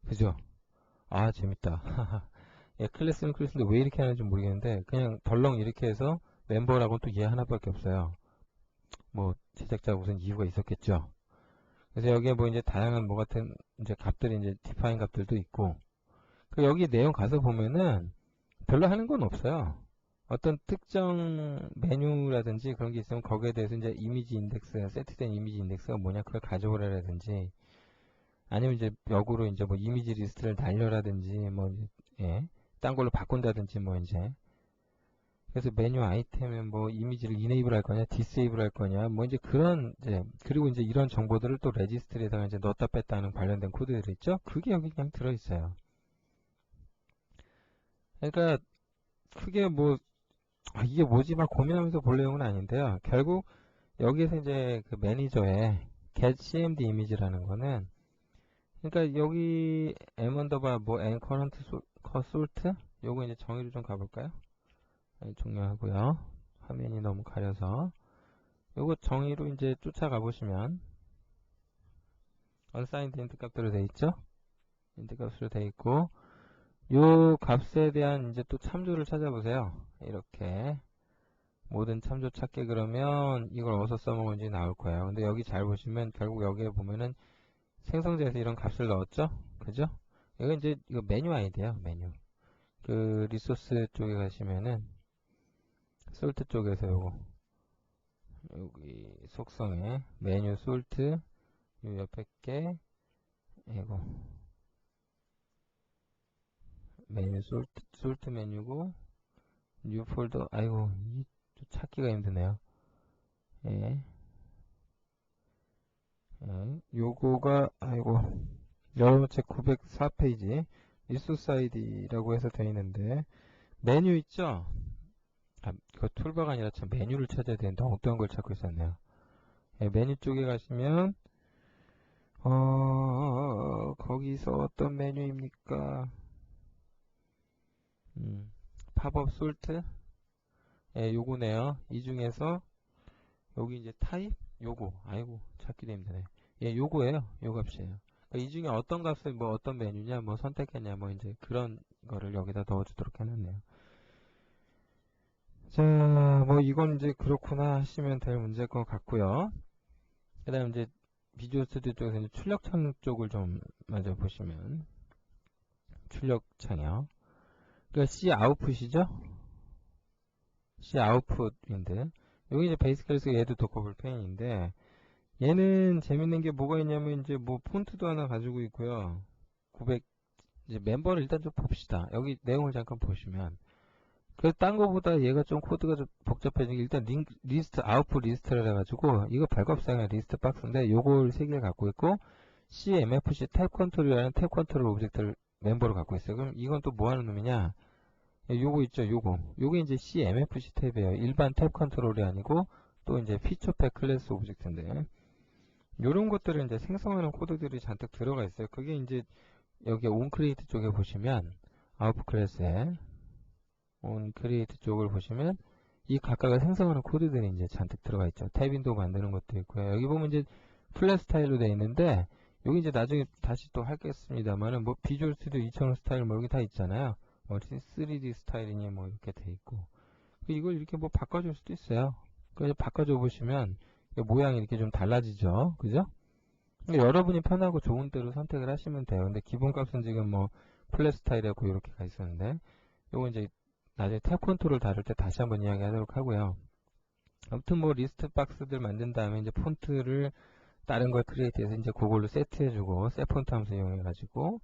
그죠? 아 재밌다. 예, 클래스는 클래스인데 왜 이렇게 하는지 모르겠는데 그냥 덜렁 이렇게 해서 멤버라고 또 얘 하나밖에 없어요. 뭐 제작자 무슨 이유가 있었겠죠. 그래서 여기에 뭐 이제 다양한 뭐 같은 이제 값들이 이제 디파인 값들도 있고 여기 내용 가서 보면은 별로 하는 건 없어요. 어떤 특정 메뉴라든지 그런 게 있으면 거기에 대해서 이제 이미지 인덱스, 세트된 이미지 인덱스가 뭐냐 그걸 가져오라든지 아니면 이제 역으로 이제 뭐 이미지 리스트를 날려라든지 뭐 예, 딴 걸로 바꾼다든지 뭐 이제 그래서 메뉴 아이템에 뭐 이미지를 이네이블 할 거냐, 디세이블 할 거냐, 뭐 이제 그런 이제 그리고 이제 이런 정보들을 또 레지스트리에다가 이제 넣었다 뺐다 하는 관련된 코드들이 있죠. 그게 여기 그냥 들어 있어요. 그러니까 크게 뭐 이게 뭐지 막 고민하면서 볼 내용은 아닌데요. 결국 여기에서 이제 그 매니저의 get cmd 이미지라는 거는 그러니까 여기 m 언더바 뭐 n current sort 요거 이제 정의를 좀 가볼까요? 종료하고요. 화면이 너무 가려서 요거 정의로 이제 쫓아가 보시면 unsigned int 값으로 돼 있죠? int 값으로 돼 있고, 요 값에 대한 이제 또 참조를 찾아보세요. 이렇게 모든 참조 찾기 그러면 이걸 어디서 써먹은지 나올 거예요. 근데 여기 잘 보시면 결국 여기에 보면은 생성자에서 이런 값을 넣었죠? 그죠? 이거 이제 이거 메뉴 아이디예요. 메뉴. 그 리소스 쪽에 가시면은 솔트 쪽에서 요거 여기 속성에 메뉴 솔트 요 옆에 게 이거 메뉴 솔트 메뉴고 뉴 폴더 아이고 이 찾기가 힘드네요. 예. 예. 요거가 아이고 여러분 책 904페이지 리소스 아이디라고 해서 되어 있는데 메뉴 있죠? 아, 이거 툴바가 아니라 참 메뉴를 찾아야 되는데 엉뚱한 걸 찾고 있었네요. 예, 메뉴 쪽에 가시면 거기서 어떤 메뉴입니까? 팝업 솔트? 예, 요거네요. 이 중에서 여기 이제 타입? 요거. 아이고, 찾기도 힘드네. 예, 요거예요. 요 값이에요. 그러니까 이 중에 어떤 값을 뭐 어떤 메뉴냐, 뭐 선택했냐, 뭐 이제 그런 거를 여기다 넣어주도록 해놨네요. 자, 뭐 이건 이제 그렇구나 하시면 될 문제일 것 같고요. 그 다음 이제 비주얼 스튜디오 쪽에서 이제 출력창 쪽을 좀 먼저 보시면 출력창이요. 그러니까 C 아웃풋이죠? C 아웃풋인데 여기 이제 베이스 클래스 얘도 도커 볼펜인데 얘는 재밌는 게 뭐가 있냐면 이제 뭐 폰트도 하나 가지고 있고요. 900 이제 멤버를 일단 좀 봅시다. 여기 내용을 잠깐 보시면 그래서 딴 거보다 얘가 좀 코드가 좀 복잡해진 게 일단 리스트 아웃풋 리스트를 해가지고 이거 발급상의 리스트 박스인데 요걸 세 개를 갖고 있고 CMFC 탭 컨트롤이라는 탭 컨트롤 오브젝트를 멤버로 갖고 있어요. 그럼 이건 또 뭐 하는 놈이냐? 요거 있죠, 요거. 요게 이제 CMFC 탭이에요. 일반 탭 컨트롤이 아니고 또 이제 피처팩 클래스 오브젝트인데 요런 것들을 이제 생성하는 코드들이 잔뜩 들어가 있어요. 그게 이제 여기 온크리에이트 쪽에 보시면 아웃풋 클래스에 온크리에이트 쪽을 보시면 이 각각을 생성하는 코드들이 이제 잔뜩 들어가 있죠. 탭 윈도우 만드는 것도 있고요. 여기 보면 이제 플랫 스타일로 되어 있는데 여기 이제 나중에 다시 또 하겠습니다만은 뭐 비주얼 스튜디오 2000 스타일 뭐 여기 다 있잖아요. 뭐 3D 스타일이니 뭐 이렇게 돼 있고 이걸 이렇게 뭐 바꿔줄 수도 있어요. 그래서 바꿔줘 보시면 모양이 이렇게 좀 달라지죠. 그죠? 여러분이 편하고 좋은 대로 선택을 하시면 돼요. 근데 기본값은 지금 뭐 플랫 스타일이라고 이렇게 가 있었는데 요거 이제 나중에 탭 컨트롤 다룰 때 다시 한번 이야기 하도록 하고요. 아무튼 뭐 리스트 박스들 만든 다음에 이제 폰트를 다른 걸 크리에이트해서 이제 그걸로 세트해주고 셋 폰트 함수 이용해가지고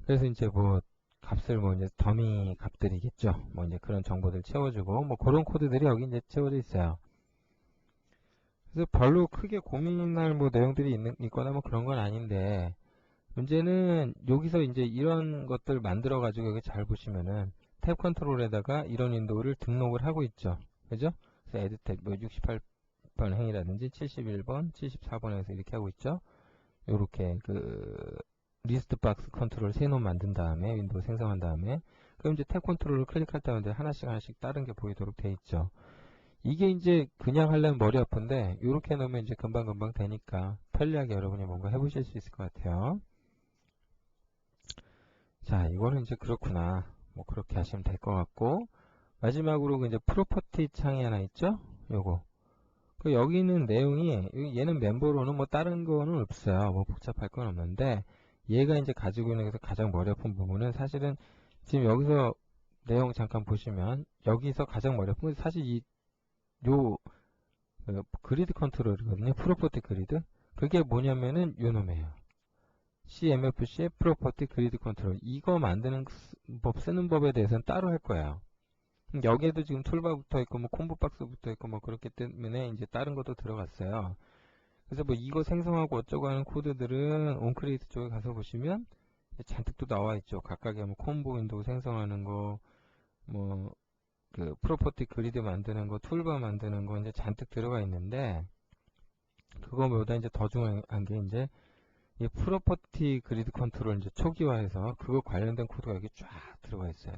그래서 이제 뭐 값을 뭐 이제 더미 값들이겠죠. 뭐 이제 그런 정보들 채워주고 뭐 그런 코드들이 여기 이제 채워져 있어요. 그래서 별로 크게 고민할 뭐 내용들이 있거나 뭐 그런 건 아닌데 문제는 여기서 이제 이런 것들 만들어 가지고 여기 잘 보시면은 탭 컨트롤에다가 이런 윈도우를 등록을 하고 있죠. 그죠? 그래서 에드 탭 뭐 68번 행이라든지 71번, 74번에서 이렇게 하고 있죠. 요렇게 그 리스트 박스 컨트롤 세 놈 만든 다음에 윈도우 생성한 다음에 그럼 이제 탭 컨트롤을 클릭할 때마다 하나씩 하나씩 다른 게 보이도록 돼 있죠. 이게 이제 그냥 하려면 머리 아픈데 요렇게 놓으면 이제 금방금방 되니까 편리하게 여러분이 뭔가 해보실 수 있을 것 같아요. 자, 이거는 이제 그렇구나. 뭐 그렇게 하시면 될 것 같고 마지막으로 그 이제 프로퍼티 창이 하나 있죠? 요거. 그 여기 있는 내용이 얘는 멤버로는 뭐 다른 거는 없어요. 뭐 복잡할 건 없는데 얘가 이제 가지고 있는 것에서 가장 머리 아픈 부분은 사실은 지금 여기서 내용 잠깐 보시면 여기서 가장 머리 아픈 건 사실 요 그리드 컨트롤이거든요. 프로퍼티 그리드. 그게 뭐냐면은 요 놈이에요. CMFC의 프로퍼티 그리드 컨트롤. 이거 만드는 법, 쓰는 법에 대해서는 따로 할 거예요. 여기에도 지금 툴바 붙어 있고, 뭐 콤보 박스 붙어 있고, 뭐 그렇기 때문에 이제 다른 것도 들어갔어요. 그래서 뭐 이거 생성하고 어쩌고 하는 코드들은 온크리에이트 쪽에 가서 보시면 잔뜩 또 나와 있죠. 각각의 뭐 콤보 윈도우 생성하는 거, 뭐 그 프로퍼티 그리드 만드는 거, 툴바 만드는 거 이제 잔뜩 들어가 있는데 그거보다 이제 더 중요한 게 이제 이 프로퍼티 그리드 컨트롤 이제 초기화해서 그거 관련된 코드가 여기 쫙 들어가 있어요.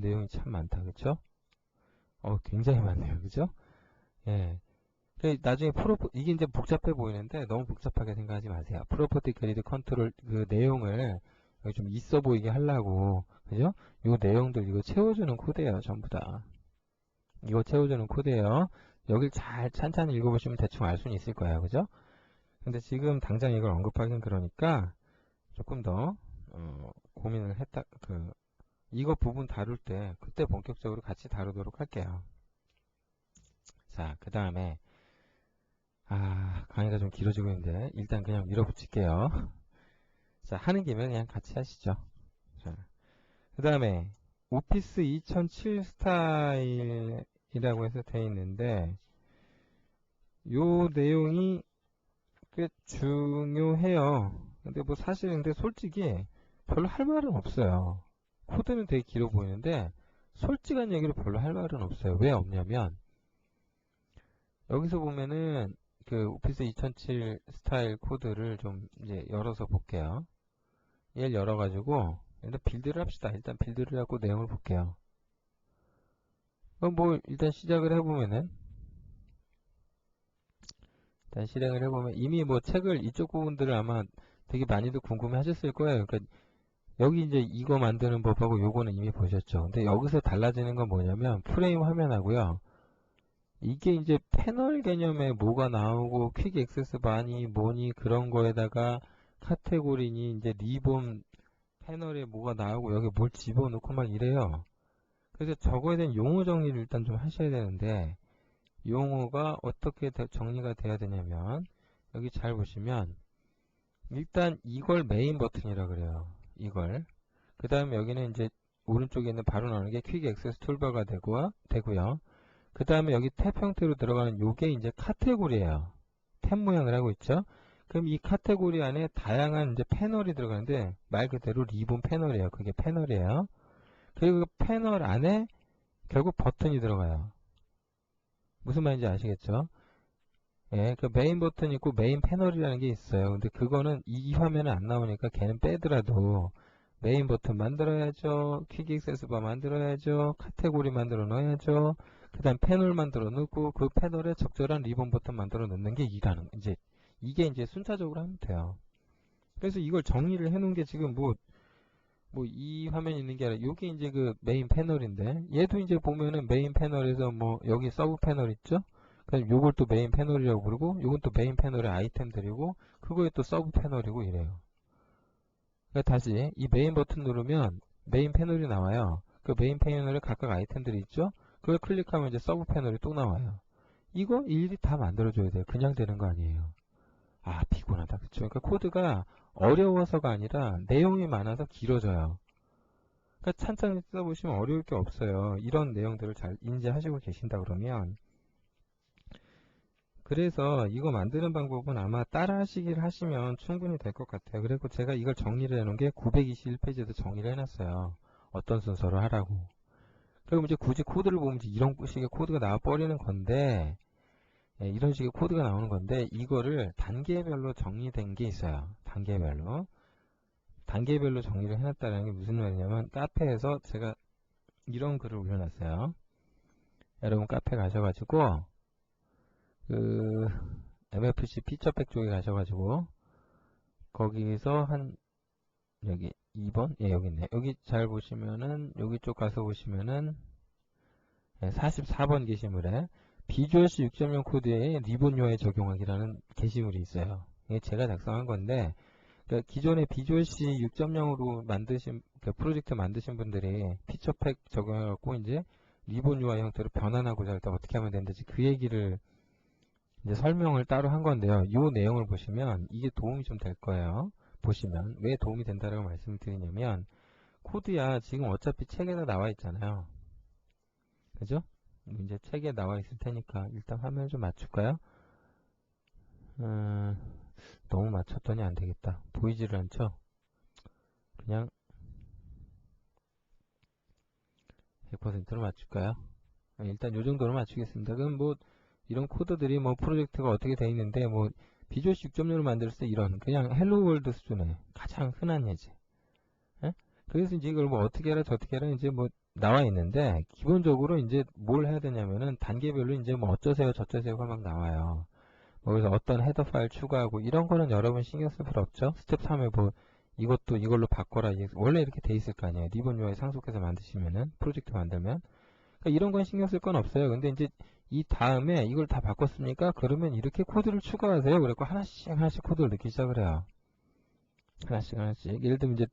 내용이 참 많다, 그쵸? 굉장히 많네요, 그죠? 예. 나중에 이게 이제 복잡해 보이는데 너무 복잡하게 생각하지 마세요. 프로퍼티 그리드 컨트롤 그 내용을 여기 좀 있어 보이게 하려고, 그죠? 요 내용들 이거 채워주는 코드예요, 전부 다. 이거 채워주는 코드예요. 여길 잘 찬찬히 읽어보시면 대충 알 수는 있을 거예요, 그죠? 근데 지금 당장 이걸 언급하긴 그러니까 조금 더 고민을 했다. 이거 부분 다룰 때 그때 본격적으로 같이 다루도록 할게요. 자, 그 다음에 강의가 좀 길어지고 있는데 일단 그냥 밀어붙일게요. 자, 하는 김에 그냥 같이 하시죠. 자, 그 다음에 오피스 2007 스타일이라고 해서 되어 있는데 요 내용이 꽤 중요해요. 근데 뭐 사실 근데 솔직히 별로 할 말은 없어요. 코드는 되게 길어 보이는데 솔직한 얘기로 별로 할 말은 없어요. 왜 없냐면 여기서 보면은 그 오피스 2007 스타일 코드를 좀 이제 열어서 볼게요. 얘를 열어가지고 일단 빌드를 합시다. 일단 빌드를 하고 내용을 볼게요. 뭐 일단 시작을 해보면은 일단 실행을 해보면 이미 뭐 책을 이쪽 부분들을 아마 되게 많이들 궁금해 하셨을 거예요. 그러니까 여기 이제 이거 만드는 법하고 요거는 이미 보셨죠. 근데 여기서 달라지는 건 뭐냐면 프레임 화면하고요. 이게 이제 패널 개념에 뭐가 나오고 퀵 액세스 바니 뭐니 그런 거에다가 카테고리니 이제 리본 패널에 뭐가 나오고 여기 뭘 집어넣고 막 이래요. 그래서 저거에 대한 용어 정리를 일단 좀 하셔야 되는데 용어가 어떻게 정리가 돼야 되냐면 여기 잘 보시면 일단 이걸 메인 버튼이라 그래요. 이걸. 그 다음에 여기는 이제 오른쪽에 있는 바로 나오는 게 퀵 액세스 툴바가 되고요. 그 다음에 여기 탭 형태로 들어가는 요게 이제 카테고리예요. 탭 모양을 하고 있죠. 그럼 이 카테고리 안에 다양한 이제 패널이 들어가는데 말 그대로 리본 패널이에요. 그게 패널이에요. 그리고 그 패널 안에 결국 버튼이 들어가요. 무슨 말인지 아시겠죠? 예, 그 메인 버튼이 있고 메인 패널이라는 게 있어요. 근데 그거는 이 화면에 안 나오니까 걔는 빼더라도 메인 버튼 만들어야죠. 퀵 액세스 바 만들어야죠. 카테고리 만들어 넣어야죠. 그 다음 패널 만들어 넣고 그 패널에 적절한 리본 버튼 만들어 넣는 게 이게 이제 순차적으로 하면 돼요. 그래서 이걸 정리를 해 놓은 게 지금 뭐 이 화면에 있는 게 아니라 요게 이제 그 메인 패널인데 얘도 이제 보면은 메인 패널에서 뭐 여기 서브 패널 있죠? 그럼 요걸 또 메인 패널이라고 부르고 요건 또 메인 패널의 아이템들이고 그거에 또 서브 패널이고 이래요. 그러니까 다시 이 메인 버튼 누르면 메인 패널이 나와요. 그 메인 패널에 각각 아이템들이 있죠? 그걸 클릭하면 이제 서브 패널이 또 나와요. 이거 일일이 다 만들어줘야 돼요. 그냥 되는 거 아니에요. 피곤하다. 그쵸? 그러니까 코드가 어려워서가 아니라 내용이 많아서 길어져요. 그러니까 찬찬히 써보시면 어려울 게 없어요. 이런 내용들을 잘 인지하시고 계신다 그러면. 그래서 이거 만드는 방법은 아마 따라 하시기를 하시면 충분히 될 것 같아요. 그리고 제가 이걸 정리를 해놓은 게 921페이지에도 정리를 해놨어요. 어떤 순서로 하라고. 그럼 이제 굳이 코드를 보면 이런 식의 코드가 나와버리는 건데, 이런 식의 코드가 나오는 건데, 이거를 단계별로 정리된 게 있어요. 단계별로 정리를 해놨다는 게 무슨 말이냐면, 카페에서 제가 이런 글을 올려놨어요. 여러분 카페 가셔가지고, 그, MFC 피처팩 쪽에 가셔가지고, 거기서 여기 2번? 예, 여기 있네. 여기 잘 보시면은, 여기 쪽 가서 보시면은, 44번 게시물에, 비주얼C 6.0 코드에 리본 UI 적용하기라는 게시물이 있어요. 이게 제가 작성한 건데, 그러니까 기존에 비주얼C 6.0으로 그 프로젝트 만드신 분들이 피처팩 적용해갖고 이제 리본 UI 형태로 변환하고자 할 때 어떻게 하면 되는지 그 얘기를 이제 설명을 따로 한 건데요. 이 내용을 보시면 이게 도움이 좀 될 거예요. 보시면 왜 도움이 된다라고 말씀을 드리냐면 코드야 지금 어차피 책에다 나와 있잖아요. 그죠? 이제 책에 나와 있을 테니까 일단 화면을 좀 맞출까요? 너무 맞췄더니 안 되겠다. 보이지를 않죠? 그냥 100%로 맞출까요? 일단 요 정도로 맞추겠습니다. 그럼 뭐 이런 코드들이 뭐 프로젝트가 어떻게 돼 있는데 뭐 비주얼 6.0을 만들었을 때 이런 그냥 헬로 월드 수준의 가장 흔한 예제. 예? 그래서 이제 이걸 뭐 어떻게 해라 저떻게 해라 이제 뭐 나와 있는데, 기본적으로 이제 뭘 해야 되냐면은 단계별로 이제 뭐 어쩌세요 저쩌세요가 막 나와요. 뭐 그래서 어떤 헤더 파일 추가하고 이런 거는 여러분 신경 쓸 필요 없죠. 스텝 3에 뭐 이것도 이걸로 바꿔라, 원래 이렇게 돼 있을 거 아니에요. 리본 UI 상속해서 만드시면은, 프로젝트 만들면. 그러니까 이런 건 신경 쓸 건 없어요. 근데 이제 이 다음에 이걸 다 바꿨습니까? 그러면 이렇게 코드를 추가하세요. 그래갖고 하나씩 하나씩 코드를 넣기 시작을 해요. 하나씩 하나씩. 예를 들면 이제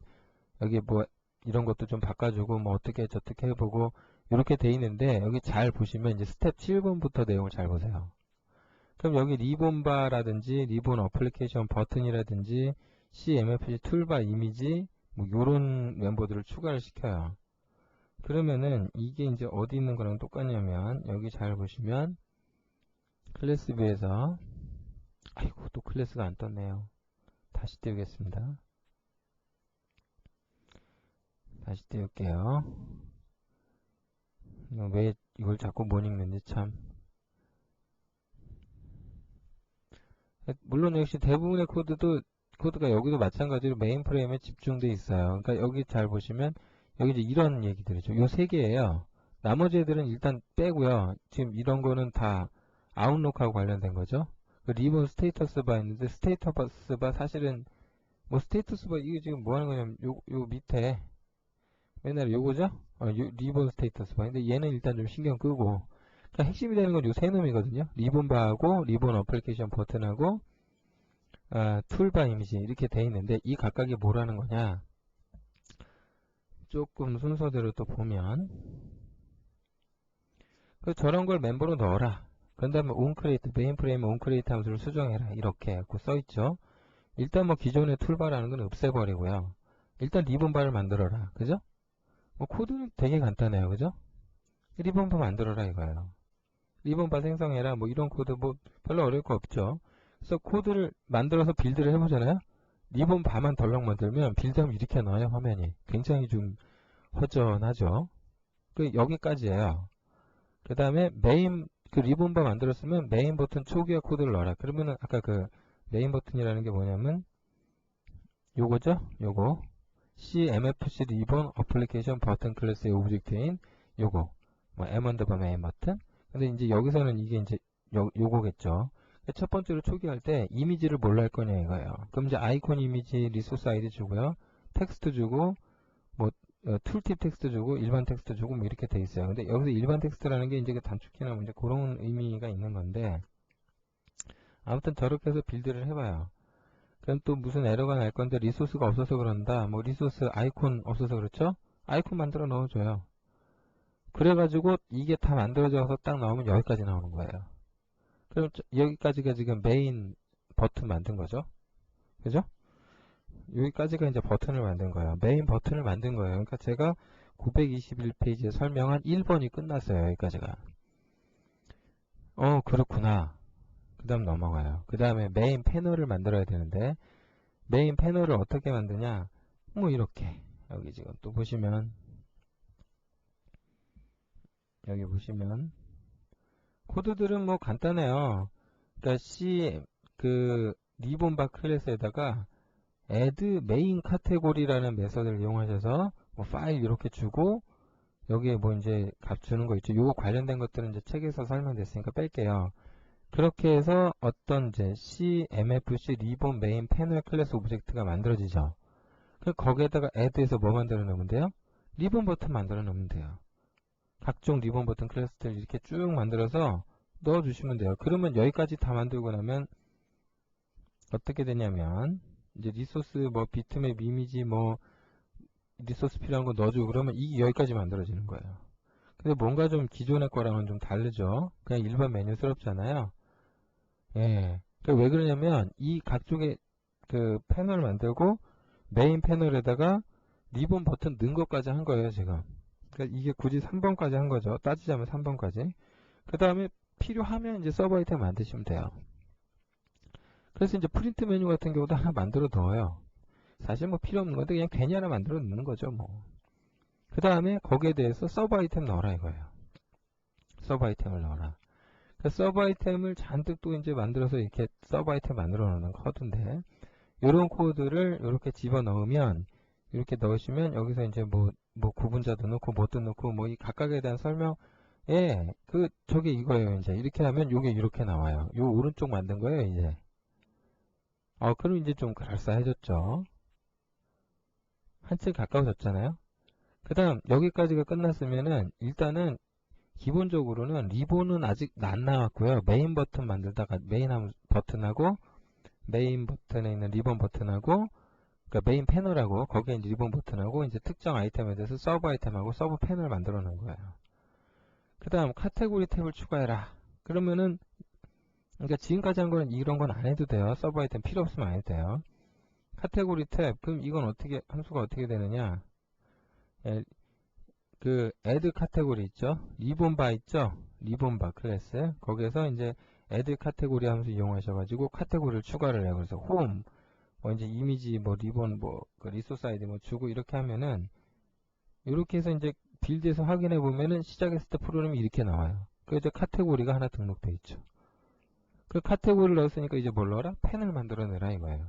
여기 뭐 이런 것도 좀 바꿔주고 뭐 어떻게 저떻게 해보고 이렇게 돼 있는데, 여기 잘 보시면 이제 스텝 7번부터 내용을 잘 보세요. 그럼 여기 리본바라든지 리본 어플리케이션 버튼이라든지 CMFG 툴바 이미지 뭐 요런 멤버들을 추가를 시켜요. 그러면은 이게 이제 어디 있는 거랑 똑같냐면, 여기 잘 보시면 클래스 뷰에서, 아이고 또 클래스가 안 떴네요. 다시 띄우겠습니다. 다시 띄울게요. 왜 이걸 자꾸 못 읽는지 참. 물론 역시 대부분의 코드가 여기도 마찬가지로 메인 프레임에 집중돼 있어요. 그러니까 여기 잘 보시면 여기 이제 이런 얘기들이죠. 요 세 개예요. 나머지 애들은 일단 빼고요. 지금 이런 거는 다 아웃룩하고 관련된 거죠. 그 리본 스테이터스 바 있는데, 스테이터스 바 사실은 뭐 스테이터스 바 이게 지금 뭐 하는 거냐면 요 밑에 맨날 요거죠? 리본 스테이터스 바. 근데 얘는 일단 좀 신경 끄고, 그러니까 핵심이 되는 건 요 세 놈이거든요. 리본 바하고 리본 어플리케이션 버튼하고 툴바 이미지 이렇게 돼 있는데, 이 각각이 뭐라는 거냐, 조금 순서대로 또 보면 저런 걸 멤버로 넣어라. 그런 다음에 onCreate, 메인 프레임 onCreate 함수를 수정해라, 이렇게 해갖고 써있죠. 일단 뭐 기존의 툴바라는 건 없애버리고요. 일단 리본바를 만들어라. 그죠? 뭐 코드는 되게 간단해요. 그죠? 리본바 만들어라 이거예요. 리본바 생성해라, 뭐 이런 코드 뭐 별로 어려울 거 없죠. 그래서 코드를 만들어서 빌드를 해보잖아요. 리본바만 덜렁 만들면 빌드하면 이렇게 나와요. 화면이 굉장히 좀 허전하죠. 여기까지예요. 그 다음에 메인, 리본바 만들었으면 메인 버튼 초기화 코드를 넣어라. 그러면은 아까 그 메인 버튼이라는 게 뭐냐면 요거죠? 요거 CMFC 리본 어플리케이션 버튼 클래스의 오브젝트인 요거 뭐 M_바 메인 버튼. 근데 이제 여기서는 이게 이제 요거겠죠. 첫 번째로 초기화할 때 이미지를 뭘로 할 거냐 이거예요. 그럼 이제 아이콘 이미지 리소스 아이디 주고요. 텍스트 주고 뭐 툴팁 텍스트 주고 일반 텍스트 주고 뭐 이렇게 돼 있어요. 근데 여기서 일반 텍스트라는 게 이제 그 단축키나 뭐 이제 그런 의미가 있는 건데, 아무튼 저렇게 해서 빌드를 해봐요. 그럼 또 무슨 에러가 날 건데, 리소스가 없어서 그런다. 뭐 리소스 아이콘 없어서 그렇죠? 아이콘 만들어 넣어줘요. 그래가지고 이게 다 만들어져서 딱 나오면 여기까지 나오는 거예요. 그럼 여기까지가 지금 메인 버튼 만든 거죠. 그죠? 여기까지가 이제 버튼을 만든 거예요. 메인 버튼을 만든 거예요. 그러니까 제가 921페이지에 설명한 1번이 끝났어요. 여기까지가. 그렇구나. 그 다음 넘어가요. 그 다음에 메인 패널을 만들어야 되는데, 메인 패널을 어떻게 만드냐, 뭐 이렇게. 여기 지금 또 보시면, 여기 보시면 코드들은 뭐 간단해요. 그러니까 리본바 클래스에다가 add main 카테고리라는 메서드를 이용하셔서 뭐 파일 이렇게 주고, 여기에 뭐 이제 값 주는 거 있죠. 요거 관련된 것들은 이제 책에서 설명됐으니까 뺄게요. 그렇게 해서 어떤 이제 CMFC 리본 메인 패널 클래스 오브젝트가 만들어지죠. 거기에다가 add해서 뭐 만들어 놓으면 돼요? 리본 버튼 만들어 놓으면 돼요. 각종 리본 버튼 클래스들 이렇게 쭉 만들어서 넣어 주시면 돼요. 그러면 여기까지 다 만들고 나면 어떻게 되냐면, 이제 리소스 뭐 비트맵 이미지 뭐 리소스 필요한 거 넣어주고 그러면 이게 여기까지 만들어지는 거예요. 근데 뭔가 좀 기존의 거랑은 좀 다르죠. 그냥 일반 메뉴스럽잖아요. 예. 왜 그러냐면 이 각종의 그 패널 만들고 메인 패널에다가 리본 버튼 넣은 것까지 한 거예요, 지금. 그러니까 이게 굳이 3번까지 한 거죠. 따지자면 3번까지. 그 다음에 필요하면 이제 서브 아이템 만드시면 돼요. 그래서 이제 프린트 메뉴 같은 경우도 하나 만들어 넣어요. 사실 뭐 필요 없는 건데 그냥 괜히 하나 만들어 넣는 거죠, 뭐. 그 다음에 거기에 대해서 서브 아이템 넣어라 이거예요. 서브 아이템을 넣어라. 그 서브 아이템을 잔뜩 또 이제 만들어서 이렇게 서브 아이템 만들어 놓는 코드인데, 이런 코드를 이렇게 집어 넣으면 이렇게 넣으시면 여기서 이제 뭐 구분자도 넣고 뭣도 넣고 뭐 이 각각에 대한 설명에 저게 이거예요. 이제 이렇게 하면 요게 이렇게 나와요. 요 오른쪽 만든 거예요, 이제. 그럼 이제 좀 그럴싸해졌죠. 한층 가까워졌잖아요. 그 다음 여기까지가 끝났으면은 일단은 기본적으로는 리본은 아직 안 나왔고요. 메인 버튼 만들다가 메인 버튼하고 메인 버튼에 있는 리본 버튼하고 그러니까 메인 패널하고 거기에 이제 리본 버튼하고 이제 특정 아이템에 대해서 서브 아이템하고 서브 패널 만들어 놓은 거예요. 그 다음 카테고리 탭을 추가해라. 그러면은 그러니까 지금까지 한 거는 이런 건 안 해도 돼요. 서브 아이템 필요 없으면 안 해도 돼요. 카테고리 탭 그럼 이건 어떻게 함수가 어떻게 되느냐? 예, 그 add 카테고리 있죠? 리본 바 있죠? 리본 바 클래스 거기에서 이제 add 카테고리 함수 이용하셔가지고 카테고리를 추가를 해요. 그래서 홈 뭐 이제 이미지 뭐 리본 그 리소스 아이디 뭐 주고 이렇게 하면은 이렇게 해서 이제 빌드에서 확인해 보면은 시작했을 때 프로그램이 이렇게 나와요. 그래서 카테고리가 하나 등록되어 있죠. 그 카테고리를 넣었으니까 이제 뭘 넣어라? 펜을 만들어내라 이거예요.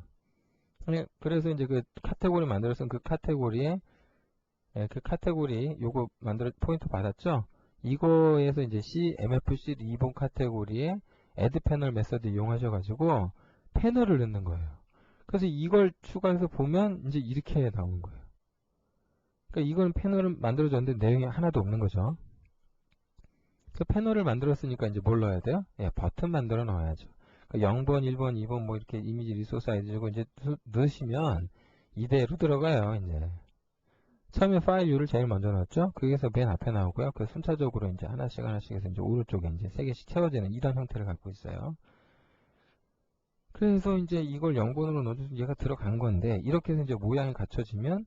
그래서 이제 그 카테고리 만들어서 그 카테고리에 그 카테고리 요거 만들어 포인트 받았죠? 이거에서 이제 MFC 리본 카테고리에 add 패널 메서드 이용하셔가지고 패널을 넣는 거예요. 그래서 이걸 추가해서 보면 이제 이렇게 나오는 거예요. 그러니까 이건 패널을 만들어줬는데 내용이 하나도 없는 거죠. 그 패널을 만들었으니까 이제 뭘 넣어야 돼요? 버튼 만들어 넣어야죠. 그러니까 0번, 1번, 2번 뭐 이렇게 이미지 리소스 아이디 주고 이제 넣으시면 이대로 들어가요. 이제 처음에 파일 U를 제일 먼저 넣었죠. 거기에서 맨 앞에 나오고요. 그 순차적으로 이제 하나씩 해서 이제 오른쪽에 이제 3개씩 채워지는 이런 형태를 갖고 있어요. 그래서 이제 이걸 0번으로 넣어줘서 얘가 들어간 건데 이렇게 해서 이제 모양이 갖춰지면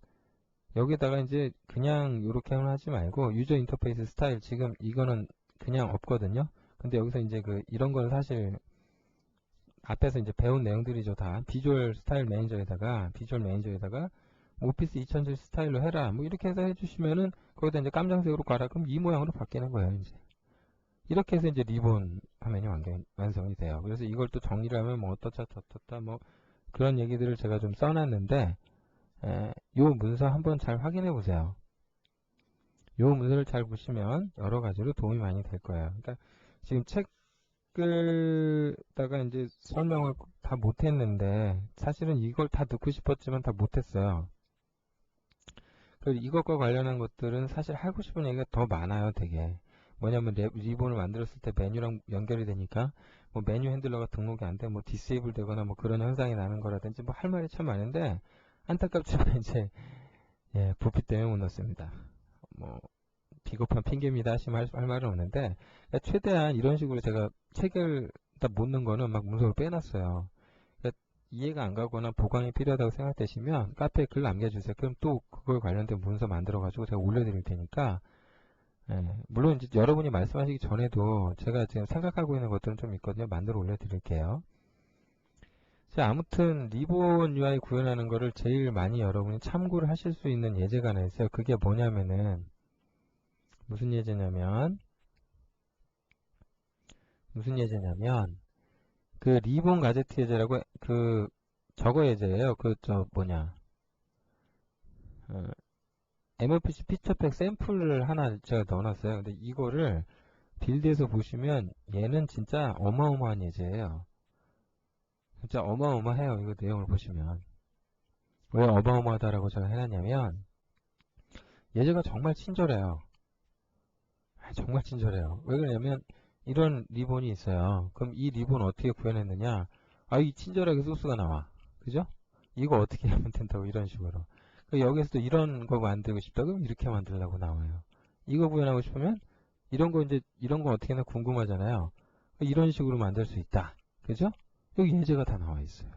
여기다가 이제 그냥 이렇게는 하지 말고 유저 인터페이스 스타일 지금 이거는 그냥 없거든요. 근데 여기서 이제 이런 거는 사실 앞에서 이제 배운 내용들이죠. 다 비주얼 스타일 매니저에다가 오피스 2007 스타일로 해라 뭐 이렇게 해서 해주시면은 거기다 이제 깜장색으로 가라 그럼 이 모양으로 바뀌는 거예요. 이제 이렇게 해서 이제 리본 화면이 완성이 돼요. 그래서 이걸 또 정리를 하면 뭐 어떻다 저떻다 뭐 그런 얘기들을 제가 좀 써놨는데 요 문서 한번 잘 확인해 보세요. 요 문서를 잘 보시면 여러 가지로 도움이 많이 될 거예요. 그러니까 지금 책을다가 이제 설명을 다 못했는데 사실은 이걸 다 듣고 싶었지만 다 못했어요. 그리고 이것과 관련한 것들은 사실 하고 싶은 얘기가 더 많아요. 되게 뭐냐면 리본을 만들었을 때 메뉴랑 연결이 되니까 뭐 메뉴 핸들러가 등록이 안 돼 뭐 디세이블 되거나 뭐 그런 현상이 나는 거라든지 뭐 할 말이 참 많은데 안타깝지만 이제 부피 때문에 못 넣습니다. 뭐 비겁한 핑계입니다 하시면 할 말은 없는데 최대한 이런 식으로 제가 책을 다 못 넣은 거는 막 문서로 빼놨어요. 그러니까 이해가 안 가거나 보강이 필요하다고 생각되시면 카페에 글 남겨주세요. 그럼 또 그걸 관련된 문서 만들어가지고 제가 올려드릴 테니까 물론 이제 여러분이 말씀하시기 전에도 제가 지금 생각하고 있는 것들은 좀 있거든요. 만들어 올려드릴게요. 자, 아무튼 리본 UI 구현하는 거를 제일 많이 여러분이 참고를 하실 수 있는 예제가 하나 있어요. 그게 뭐냐면은 무슨 예제냐면 그 리본 가제트 예제라고 저거 예제예요. MFC 피처팩 샘플을 하나 제가 넣어놨어요. 근데 이거를 빌드에서 보시면 얘는 진짜 어마어마한 예제예요. 진짜 어마어마해요. 이거 내용을 보시면. 왜 어마어마하다라고 제가 해놨냐면 예제가 정말 친절해요. 정말 친절해요. 왜 그러냐면 이런 리본이 있어요. 그럼 이 리본 어떻게 구현했느냐? 이 친절하게 소스가 나와. 그죠? 이거 어떻게 하면 된다고 이런 식으로. 여기서도 이런 거 만들고 싶다 그럼 이렇게 만들려고 나와요. 이거 구현하고 싶으면 이런 거 어떻게 하나 궁금하잖아요. 이런 식으로 만들 수 있다. 그죠? 여기 예제가 다 나와 있어요.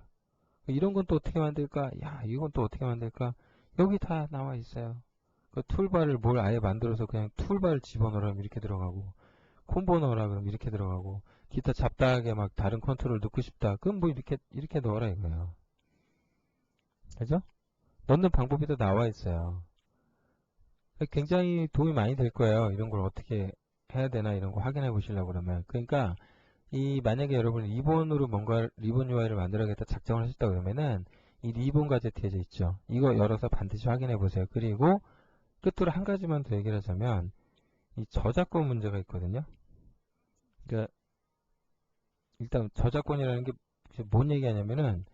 이런 건 또 어떻게 만들까? 이건 또 어떻게 만들까? 여기 다 나와 있어요. 그 툴바를 뭘 아예 만들어서 그냥 툴바를 집어넣으라면 이렇게 들어가고 콤보 넣으라 그러면 이렇게 들어가고 기타 잡다하게 막 다른 컨트롤 넣고 싶다 그럼 뭐 이렇게 넣어라 이거예요. 그죠? 넣는 방법이 다 나와 있어요. 굉장히 도움이 많이 될 거예요. 이런 걸 어떻게 해야 되나 이런 거 확인해 보시려고 그러면 그러니까 만약에 여러분 리본으로 뭔가 리본 UI를 만들어야겠다 작정을 하셨다 그러면은 이 리본 가제트해져 있죠. 이거 열어서 반드시 확인해 보세요. 그리고 끝으로 한 가지만 더 얘기를 하자면 이 저작권 문제가 있거든요. 그러니까 일단 저작권이라는 게 뭔 얘기하냐면은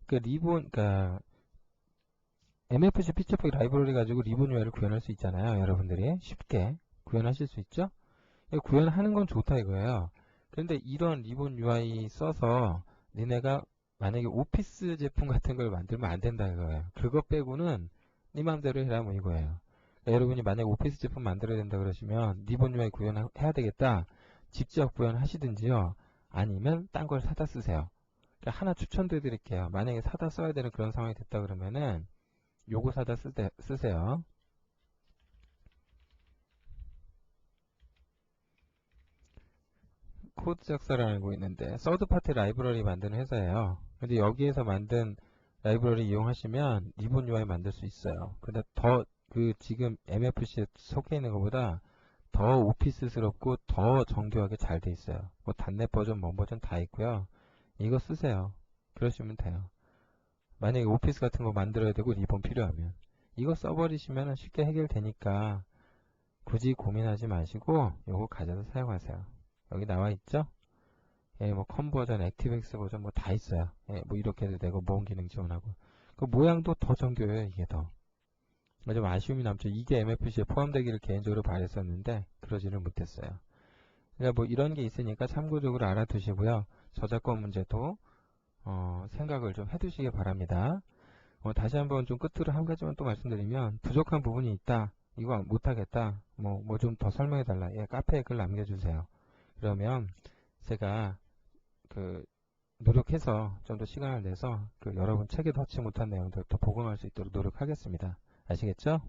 그 리본, 그러니까 MFC 피처폭 라이브러리 가지고 리본 UI를 구현할 수 있잖아요. 여러분들이 쉽게 구현하실 수 있죠. 구현하는 건 좋다 이거예요. 그런데 이런 리본 UI 써서 니네가 만약에 오피스 제품 같은 걸 만들면 안 된다 이거예요. 그거 빼고는 네 맘대로 해라 뭐 이거예요. 그러니까 여러분이 만약에 오피스 제품 만들어야 된다 그러시면 리본 UI 구현해야 되겠다. 직접 구현하시든지요. 아니면 딴 걸 사다 쓰세요. 그러니까 하나 추천드려 드릴게요. 만약에 사다 써야 되는 그런 상황이 됐다 그러면은 요거 사다 쓰세요. 코드 작사라는 거 있는데 서드파티 라이브러리 만드는 회사예요. 근데 여기에서 만든 라이브러리 이용하시면 리본 UI 만들 수 있어요. 근데 더 그 지금 MFC에 속해 있는 것보다 더 오피스스럽고 더 정교하게 잘 돼 있어요. 뭐 단넷 버전, 뭔 버전 다 있고요. 이거 쓰세요. 그러시면 돼요. 만약에 오피스 같은 거 만들어야 되고 리본 필요하면 이거 써버리시면 쉽게 해결되니까 굳이 고민하지 마시고 요거 가져서 사용하세요. 여기 나와 있죠? 예, 뭐 컨버전, 액티브엑스 버전 뭐 다 있어요. 예, 뭐 이렇게 해도 되고 모음 기능 지원하고 그 모양도 더 정교해요. 이게 더. 좀 아쉬움이 남죠. 이게 MFC에 포함되기를 개인적으로 바랬었는데 그러지를 못했어요. 그러니까 뭐 이런 게 있으니까 참고적으로 알아두시고요. 저작권 문제도 생각을 좀 해두시기 바랍니다. 다시 한번 좀 끝으로 한 가지만 또 말씀드리면 부족한 부분이 있다. 이거 못하겠다. 뭐 좀 더 설명해달라. 예, 카페에 글 남겨주세요. 그러면 제가 그 노력해서 좀 더 시간을 내서 그 여러분 책에 넣지 못한 내용들 더 복원할 수 있도록 노력하겠습니다. 아시겠죠?